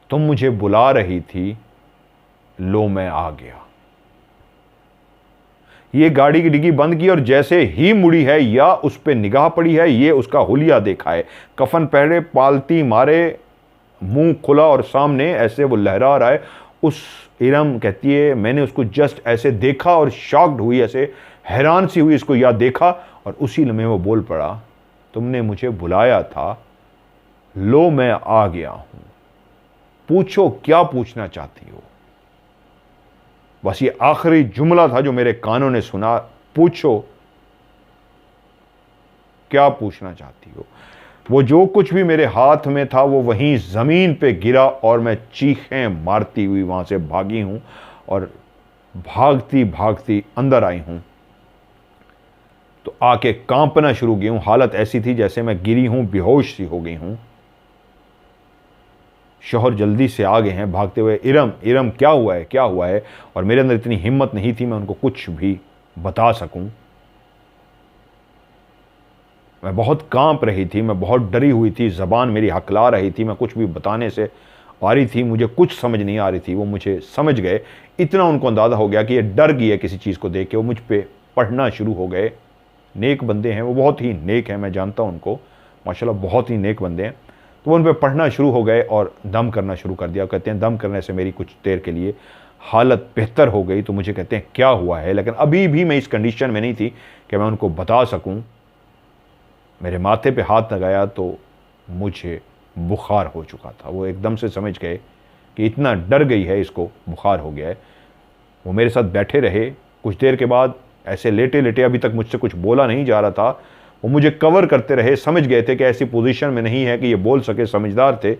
तुम मुझे बुला रही थी, लो मैं आ गया। ये गाड़ी की डिग्गी बंद की और जैसे ही मुड़ी है या उस पर निगाह पड़ी है, ये उसका हुलिया देखा है, कफन पहने, पालती मारे, मुंह खुला और सामने ऐसे वो लहरा रहा है। उस इरम कहती है, मैंने उसको जस्ट ऐसे देखा और शॉक्ड हुई, ऐसे हैरान सी हुई इसको या देखा, और उसी लम्हे वो बोल पड़ा, तुमने मुझे बुलाया था, लो मैं आ गया हूं, पूछो क्या पूछना चाहती हो। बस ये आखिरी जुमला था जो मेरे कानों ने सुना, पूछो क्या पूछना चाहती हो। वो जो कुछ भी मेरे हाथ में था वो वहीं जमीन पे गिरा और मैं चीखें मारती हुई वहां से भागी हूं और भागती भागती अंदर आई हूं तो आके कांपना शुरू की हूं। हालत ऐसी थी जैसे मैं गिरी हूं, बेहोश सी हो गई हूं। शौहर जल्दी से आ गए हैं भागते हुए, इरम इरम क्या हुआ है, क्या हुआ है। और मेरे अंदर इतनी हिम्मत नहीं थी मैं उनको कुछ भी बता सकूं। मैं बहुत कांप रही थी, मैं बहुत डरी हुई थी, ज़बान मेरी हकला रही थी, मैं कुछ भी बताने से आ रही थी, मुझे कुछ समझ नहीं आ रही थी। वो मुझे समझ गए, इतना उनको अंदाज़ा हो गया कि ये डर गई है किसी चीज़ को देख के। वो मुझ पे पढ़ना शुरू हो गए। नेक बंदे हैं वो, बहुत ही नेक हैं, मैं जानता हूँ उनको, माशाल्लाह बहुत ही नेक बंदे हैं। तो वो उन पर पढ़ना शुरू हो गए और दम करना शुरू कर दिया। कहते हैं दम करने से मेरी कुछ देर के लिए हालत बेहतर हो गई। तो मुझे कहते हैं क्या हुआ है, लेकिन अभी भी मैं इस कंडीशन में नहीं थी कि मैं उनको बता सकूं। मेरे माथे पे हाथ लगाया तो मुझे बुखार हो चुका था। वो एकदम से समझ गए कि इतना डर गई है, इसको बुखार हो गया है। वो मेरे साथ बैठे रहे कुछ देर के बाद, ऐसे लेटे लेटे, अभी तक मुझसे कुछ बोला नहीं जा रहा था। वो मुझे कवर करते रहे, समझ गए थे कि ऐसी पोजीशन में नहीं है कि ये बोल सके, समझदार थे।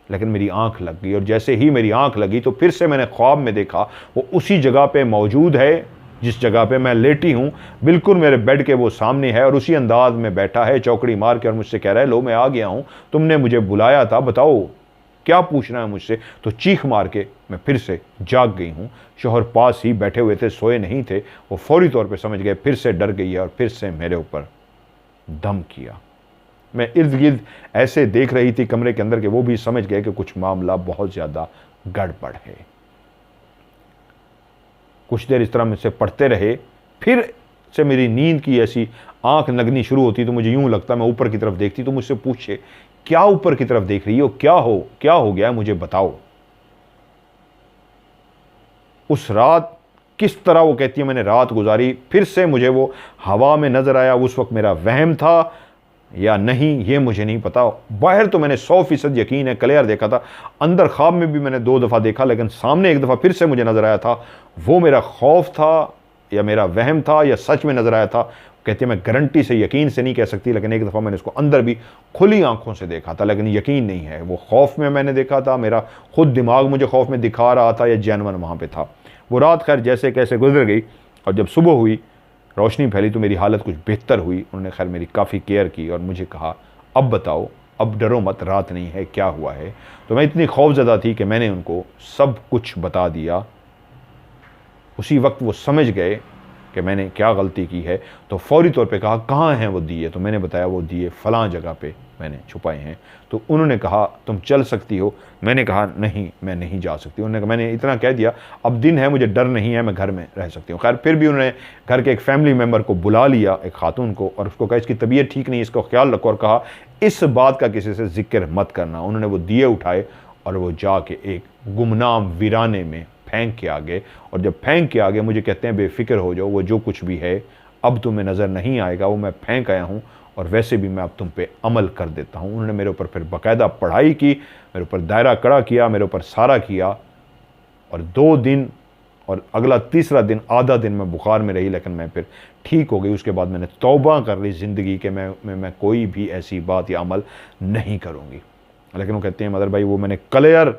लेकिन मेरी आंख लग गई और जैसे ही मेरी आंख लगी तो फिर से मैंने ख्वाब में देखा वो उसी जगह पे मौजूद है जिस जगह पे मैं लेटी हूँ, बिल्कुल मेरे बेड के वो सामने है और उसी अंदाज में बैठा है चौकड़ी मार के और मुझसे कह रहा है, लो मैं आ गया हूँ, तुमने मुझे बुलाया था, बताओ क्या पूछना है मुझसे। तो चीख मार के मैं फिर से जाग गई हूँ। शौहर पास ही बैठे हुए थे, सोए नहीं थे। वो फौरी तौर पे समझ गए फिर से डर गई है और फिर से मेरे ऊपर दम किया। मैं इर्द गिर्द ऐसे देख रही थी कमरे के अंदर के वो भी समझ गए कि कुछ मामला बहुत ज़्यादा गड़बड़ है। कुछ देर इस तरह मुझसे पढ़ते रहे, फिर से मेरी नींद की ऐसी आंख लगनी शुरू होती तो मुझे यूं लगता मैं ऊपर की तरफ देखती तो मुझसे पूछे, क्या ऊपर की तरफ देख रही हो, क्या हो गया मुझे बताओ। उस रात किस तरह वो कहती है मैंने रात गुजारी, फिर से मुझे वो हवा में नजर आया। उस वक्त मेरा वहम था या नहीं ये मुझे नहीं पता। बाहर तो मैंने 100% यकीन है क्लियर देखा था, अंदर ख्वाब में भी मैंने 2 दफ़ा देखा, लेकिन सामने एक दफ़ा फिर से मुझे नज़र आया था। वो मेरा खौफ था या मेरा वहम था या सच में नज़र आया था, कहते हैं मैं गारंटी से यकीन से नहीं कह सकती, लेकिन एक दफ़ा मैंने उसको अंदर भी खुली आंखों से देखा था, लेकिन यकीन नहीं है वो खौफ में मैंने देखा था, मेरा खुद दिमाग मुझे खौफ में दिखा रहा था या जानवर वहाँ पर था। वो रात खैर जैसे कैसे गुजर गई और जब सुबह हुई, रोशनी फैली तो मेरी हालत कुछ बेहतर हुई। उन्होंने खैर मेरी काफ़ी केयर की और मुझे कहा, अब बताओ, अब डरो मत, रात नहीं है, क्या हुआ है। तो मैं इतनी खौफज़दा थी कि मैंने उनको सब कुछ बता दिया। उसी वक्त वो समझ गए कि मैंने क्या गलती की है, तो फौरी तौर पे कहा, कहाँ हैं वो दिए। तो मैंने बताया वो दिए फ़लाँ जगह पे मैंने छुपाए हैं। तो उन्होंने कहा तुम चल सकती हो। मैंने कहा नहीं, मैं नहीं जा सकती। उन्होंने कहा, मैंने इतना कह दिया, अब दिन है, मुझे डर नहीं है, मैं घर में रह सकती हूँ। खैर फिर भी उन्होंने घर के एक फैमिली मेम्बर को बुला लिया, एक खातून को, और उसको कहा इसकी तबीयत ठीक नहीं, इसको ख्याल रखो, और कहा इस बात का किसी से जिक्र मत करना। उन्होंने वो दिए उठाए और वो जाके एक गुमनाम वीराने में फेंक के आ गए। और जब फेंक के आ गए मुझे कहते हैं बेफिक्र हो जाओ, वो जो कुछ भी है अब तुम्हें नज़र नहीं आएगा, वो मैं फेंक आया हूँ और वैसे भी मैं अब तुम पे अमल कर देता हूँ। उन्होंने मेरे ऊपर फिर बाकायदा पढ़ाई की, मेरे ऊपर दायरा कड़ा किया, मेरे ऊपर सारा किया। और 2 दिन और अगला तीसरा दिन आधा दिन मैं बुखार में रही, लेकिन मैं फिर ठीक हो गई। उसके बाद मैंने तौबा कर ली ज़िंदगी के मैं कोई भी ऐसी बात या अमल नहीं करूँगी। लेकिन वो कहते हैं मदर भाई, वो मैंने क्लियर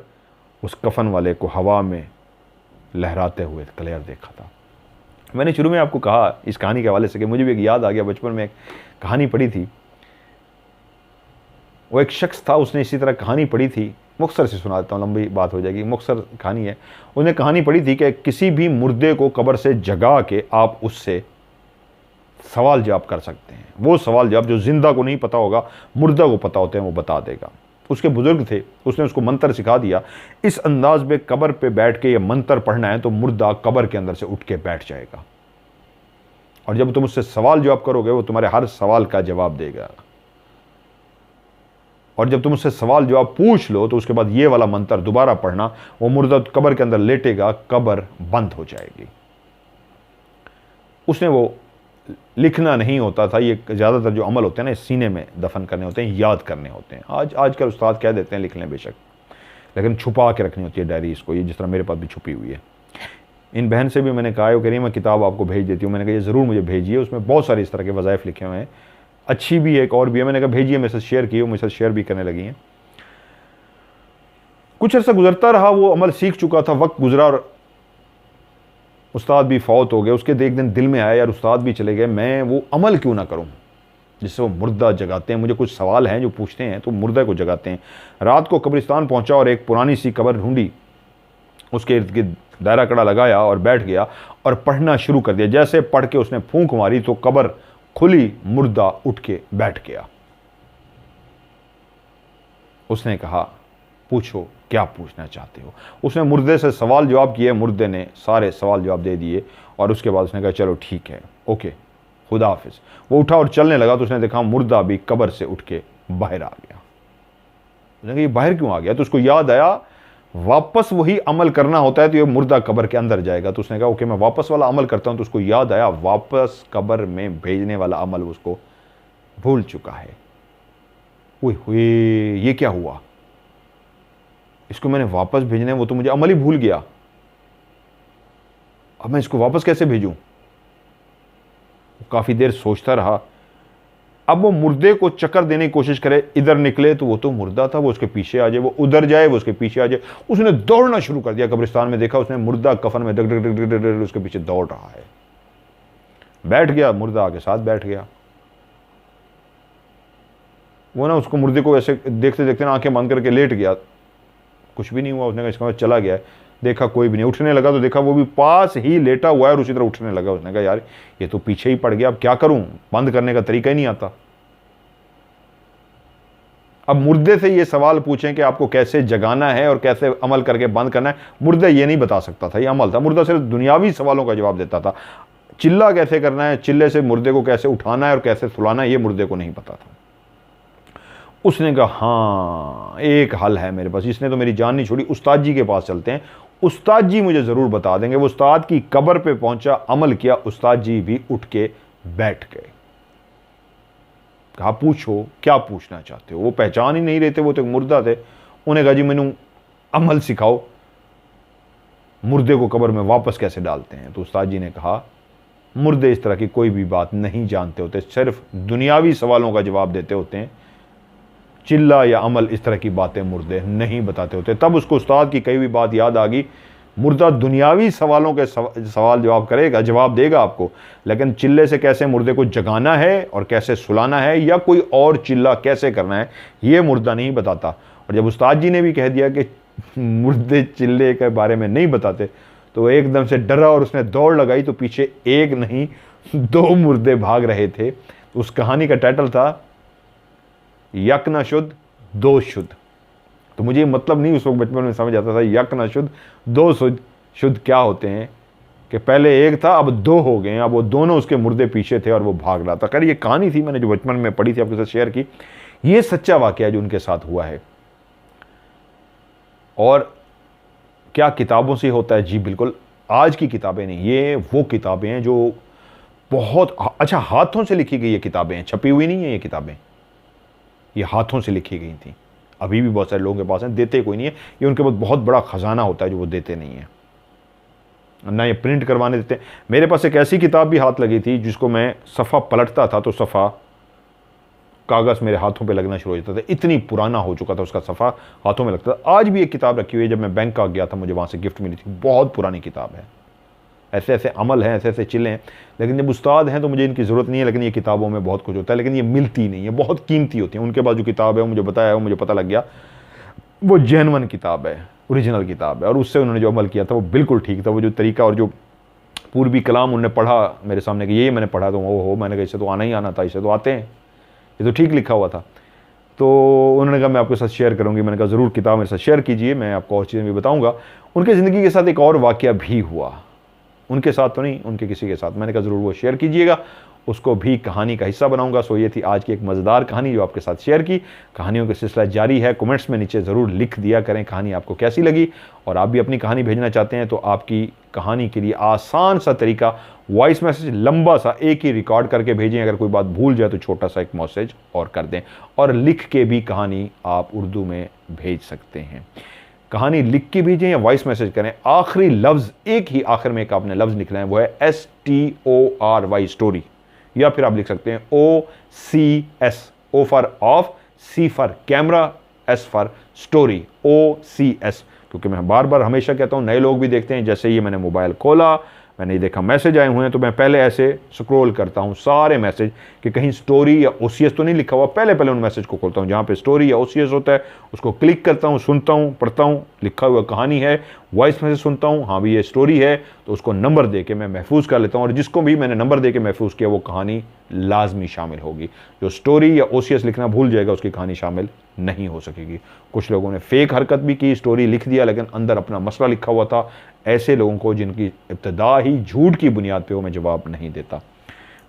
उस कफन वाले को हवा में लहराते हुए क्लियर देखा था। मैंने शुरू में आपको कहा इस कहानी के हवाले से कि मुझे भी एक याद आ गया, बचपन में एक कहानी पढ़ी थी। वो एक शख्स था, उसने इसी तरह कहानी पढ़ी थी मुख्तसर से सुना देता हूँ, लंबी बात हो जाएगी। मुख्तसर कहानी है। उसने कहानी पढ़ी थी कि किसी भी मुर्दे को कब्र से जगा के आप उससे सवाल जवाब कर सकते हैं। वो सवाल जवाब जो जिंदा को नहीं पता होगा, मुर्दा को पता होते हैं, वो बता देगा। उसके बुजुर्ग थे, उसने उसको मंत्र सिखा दिया, इस अंदाज में कब्र पे बैठ के ये मंत्र पढ़ना है तो मुर्दा कब्र के अंदर से उठ के बैठ जाएगा, और जब तुम उससे सवाल जवाब करोगे वो तुम्हारे हर सवाल का जवाब देगा, और जब तुम उससे सवाल जवाब पूछ लो तो उसके बाद ये वाला मंत्र दोबारा पढ़ना, वो मुर्दा कब्र के अंदर लेटेगा, कब्र बंद हो जाएगी। उसने वो लिखना नहीं होता था, ये ज़्यादातर जो अमल होते हैं ना, सीने में दफन करने होते हैं, याद करने होते हैं। आजकल उस्ताद कह देते हैं लिख लें बेशक, लेकिन छुपा के रखनी होती है डायरी इसको, ये जिस तरह मेरे पास भी छुपी हुई है। इन बहन से भी मैंने कहा है, वो कह रही है मैं किताब आपको भेज देती हूँ। मैंने कहा ये ज़रूर मुझे भेजिए, उसमें बहुत सारे इस तरह के वज़ाइफ लिखे हुए हैं, अच्छी भी है एक और भी है। मैंने कहा भेजिए, मेरे साथ शेयर किए, मेरे साथ शेयर भी करने लगी हैं। कुछ अर्सा गुजरता रहा, वो अमल सीख चुका था, वक्त गुजरा और उस्ताद भी फौत हो गए। उसके एक दिन दिल में आया यार उस्ताद भी चले गए, मैं वो अमल क्यों ना करूं जिससे वो मुर्दा जगाते हैं। मुझे कुछ सवाल हैं जो पूछते हैं तो मुर्दा को जगाते हैं। रात को कब्रिस्तान पहुंचा और एक पुरानी सी कब्र ढूंढी, उसके इर्द गिर्द दायरा कड़ा लगाया और बैठ गया और पढ़ना शुरू कर दिया। जैसे पढ़ के उसने फूंक मारी तो कब्र खुली, मुर्दा उठ के बैठ गया। उसने कहा पूछो क्या पूछना चाहते हो। उसने मुर्दे से सवाल जवाब किए, मुर्दे ने सारे सवाल जवाब दे दिए, और उसके बाद उसने कहा चलो ठीक है, ओके, खुदा हाफिज। वो उठा और चलने लगा तो उसने देखा मुर्दा भी कब्र से उठ के बाहर आ गया। उसने कहा ये बाहर क्यों आ गया? तो उसको याद आया वापस वही अमल करना होता है तो ये मुर्दा कब्र के अंदर जाएगा। तो उसने कहा ओके मैं वापस वाला अमल करता हूं। तो उसको याद आया वापस कब्र में भेजने वाला अमल उसको भूल चुका है। हुए ये क्या हुआ, इसको मैंने वापस भेजना है, वो तो मुझे अमल ही भूल गया, अब मैं इसको वापस कैसे भेजूं? काफी देर सोचता रहा। अब वो मुर्दे को चक्कर देने की कोशिश करे, इधर निकले तो वो तो मुर्दा था, वो उसके पीछे आ जाए, वो उधर जाए वो उसके पीछे आ जाए। उसने दौड़ना शुरू कर दिया कब्रिस्तान में, देखा उसने मुर्दा कफन में डग डग डग डग डग उसके पीछे दौड़ रहा है। बैठ गया, मुर्दा आके साथ बैठ गया। वो ना उसको मुर्दे को ऐसे देखते देखते ना आंखें बंद करके लेट गया, कुछ भी नहीं हुआ। उसने कहा इसका चला गया है। देखा कोई भी नहीं, उठने लगा तो देखा वो भी पास ही लेटा हुआ है और उसी तरह उठने लगा। उसने कहा यार ये तो पीछे ही पड़ गया, अब क्या करूं, बंद करने का तरीका ही नहीं आता। अब मुर्दे से ये सवाल पूछें कि आपको कैसे जगाना है और कैसे अमल करके बंद करना है, मुर्दा ये नहीं बता सकता था, ये अमल था। मुर्दा सिर्फ दुनियावी सवालों का जवाब देता था। चिल्ला कैसे करना है, चिल्ले से मुर्दे को कैसे उठाना है और कैसे सुलाना है, ये मुर्दे को नहीं पता था। उसने कहा हाँ एक हल है मेरे पास, इसने तो मेरी जान नहीं छोड़ी, उस्ताद जी के पास चलते हैं, उस्ताद जी मुझे ज़रूर बता देंगे। वो उस्ताद की कब्र पे पहुंचा, अमल किया, उस्ताद जी भी उठ के बैठ गए। कहा पूछो क्या पूछना चाहते हो। वो पहचान ही नहीं रहे थे, वो तो मुर्दा थे। उन्हें कहा जी मैनू अमल सिखाओ, मुर्दे को कब्र में वापस कैसे डालते हैं। तो उस्ताद जी ने कहा मुर्दे इस तरह की कोई भी बात नहीं जानते होते, सिर्फ दुनियावी सवालों का जवाब देते होते हैं, चिल्ला या अमल इस तरह की बातें मुर्दे नहीं बताते होते। तब उसको उस्ताद की कई भी बात याद आ गई। मुर्दा दुनियावी सवालों के सवाल जवाब करेगा, जवाब देगा आपको, लेकिन चिल्ले से कैसे मुर्दे को जगाना है और कैसे सुलाना है या कोई और चिल्ला कैसे करना है, ये मुर्दा नहीं बताता। और जब उस्ताद जी ने भी कह दिया कि मुर्दे चिल्ले के बारे में नहीं बताते, तो एकदम से डरा और उसने दौड़ लगाई। तो पीछे एक नहीं 2 मुर्दे भाग रहे थे। उस कहानी का टाइटल था यक न शुद्ध दो शुद्ध। तो मुझे मतलब नहीं उस वक्त बचपन में समझ आता था यक न शुद्ध दो शुद्ध क्या होते हैं, कि पहले एक था अब 2 हो गए हैं। अब वो दोनों उसके मुर्दे पीछे थे और वो भाग रहा था। खैर ये कहानी थी, मैंने जो बचपन में पढ़ी थी आपके साथ शेयर की। ये सच्चा वाकया है जो उनके साथ हुआ है। और क्या किताबों से होता है? जी बिल्कुल, आज की किताबें नहीं, ये वो किताबें हैं जो बहुत अच्छा हाथों से लिखी गई ये किताबें हैं, छपी हुई नहीं है ये किताबें, ये हाथों से लिखी गई थी। अभी भी बहुत सारे लोगों के पास हैं, देते कोई नहीं है। ये उनके पास बहुत बड़ा खजाना होता है जो वो देते नहीं है, ना ये प्रिंट करवाने देते। मेरे पास एक ऐसी किताब भी हाथ लगी थी जिसको मैं सफ़ा पलटता था तो सफ़ा कागज़ मेरे हाथों पे लगना शुरू हो जाता था, इतनी पुराना हो चुका था उसका सफ़ा हाथों में लगता था। आज भी एक किताब रखी हुई है, जब मैं बैंक का गया था मुझे वहाँ से गिफ्ट मिली थी, बहुत पुरानी किताब है। ऐसे ऐसे अमल हैं, ऐसे ऐसे चिल्ले हैं, लेकिन जब उस्ताद हैं तो मुझे इनकी ज़रूरत नहीं है। लेकिन ये किताबों में बहुत कुछ होता है, लेकिन ये मिलती नहीं है, बहुत कीमती होती है। उनके पास जो किताब है वो मुझे बताया, वो मुझे पता लग गया वो जेन्युइन किताब है, ओरिजिनल किताब है, और उससे उन्होंने जो अमल किया था वो बिल्कुल ठीक था। वो जो तरीका और जो पूर्वी कलाम उन्होंने पढ़ा मेरे सामने कि ये मैंने पढ़ा, तो ओहो, मैंने कहा इसे तो आना ही आना था, इसे तो आते हैं, ये तो ठीक लिखा हुआ था। तो उन्होंने कहा मैं आपके साथ शेयर करूंगी। मैंने कहा ज़रूर, किताब मेरे साथ शेयर कीजिए, मैं आपको और चीज़ें भी बताऊंगा। उनके ज़िंदगी के साथ एक और वाक़या भी हुआ, उनके साथ तो नहीं, उनके किसी के साथ। मैंने कहा ज़रूर वो शेयर कीजिएगा, उसको भी कहानी का हिस्सा बनाऊंगा। सो ये थी आज की एक मज़ेदार कहानी जो आपके साथ शेयर की। कहानियों का सिलसिला जारी है। कमेंट्स में नीचे ज़रूर लिख दिया करें कहानी आपको कैसी लगी, और आप भी अपनी कहानी भेजना चाहते हैं तो आपकी कहानी के लिए आसान सा तरीका, वॉइस मैसेज लंबा सा एक ही रिकॉर्ड करके भेजें। अगर कोई बात भूल जाए तो छोटा सा एक मैसेज और कर दें, और लिख के भी कहानी आप उर्दू में भेज सकते हैं। कहानी लिख के भेजें या वॉइस मैसेज करें, आखिरी लफ्ज़ एक ही आखिर में एक आपने लफ्ज़ लिखना है, वो है STORY, स्टोरी। या फिर आप लिख सकते हैं OCS, O for of, C for camera, S for story, OCS। क्योंकि मैं बार बार हमेशा कहता हूं, नए लोग भी देखते हैं, जैसे ये मैंने मोबाइल खोला, मैंने देखा मैसेज आए हुए हैं, तो मैं पहले ऐसे स्क्रॉल करता हूं सारे मैसेज कि कहीं स्टोरी या OCS तो नहीं लिखा हुआ। पहले उन मैसेज को खोलता हूं जहां पे स्टोरी या OCS होता है, उसको क्लिक करता हूं, सुनता हूं, पढ़ता हूं, लिखा हुआ कहानी है, वॉइस मैसेज सुनता हूं, हाँ भी ये स्टोरी है, तो उसको नंबर दे के मैं महफूज कर लेता हूं। और जिसको भी मैंने नंबर दे के महफूज किया वो कहानी लाजमी शामिल होगी। जो स्टोरी या OCS लिखना भूल जाएगा उसकी कहानी शामिल नहीं हो सकेगी। कुछ लोगों ने फेक हरकत भी की, स्टोरी लिख दिया लेकिन अंदर अपना मसला लिखा हुआ था। ऐसे लोगों को जिनकी इब्तिदा ही झूठ की बुनियाद पे हो, मैं जवाब नहीं देता।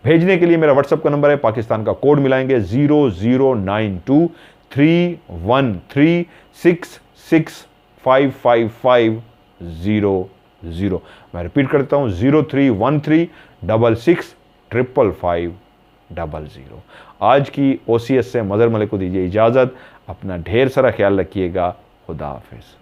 भेजने के लिए मेरा व्हाट्सएप का नंबर है, पाकिस्तान का कोड मिलाएंगे 009230655500। मैं रिपीट करता हूं 0313665550। आज की OCS से मदर मलिक को दीजिए इजाज़त। अपना ढेर सारा ख्याल रखिएगा। खुदा हाफिज़।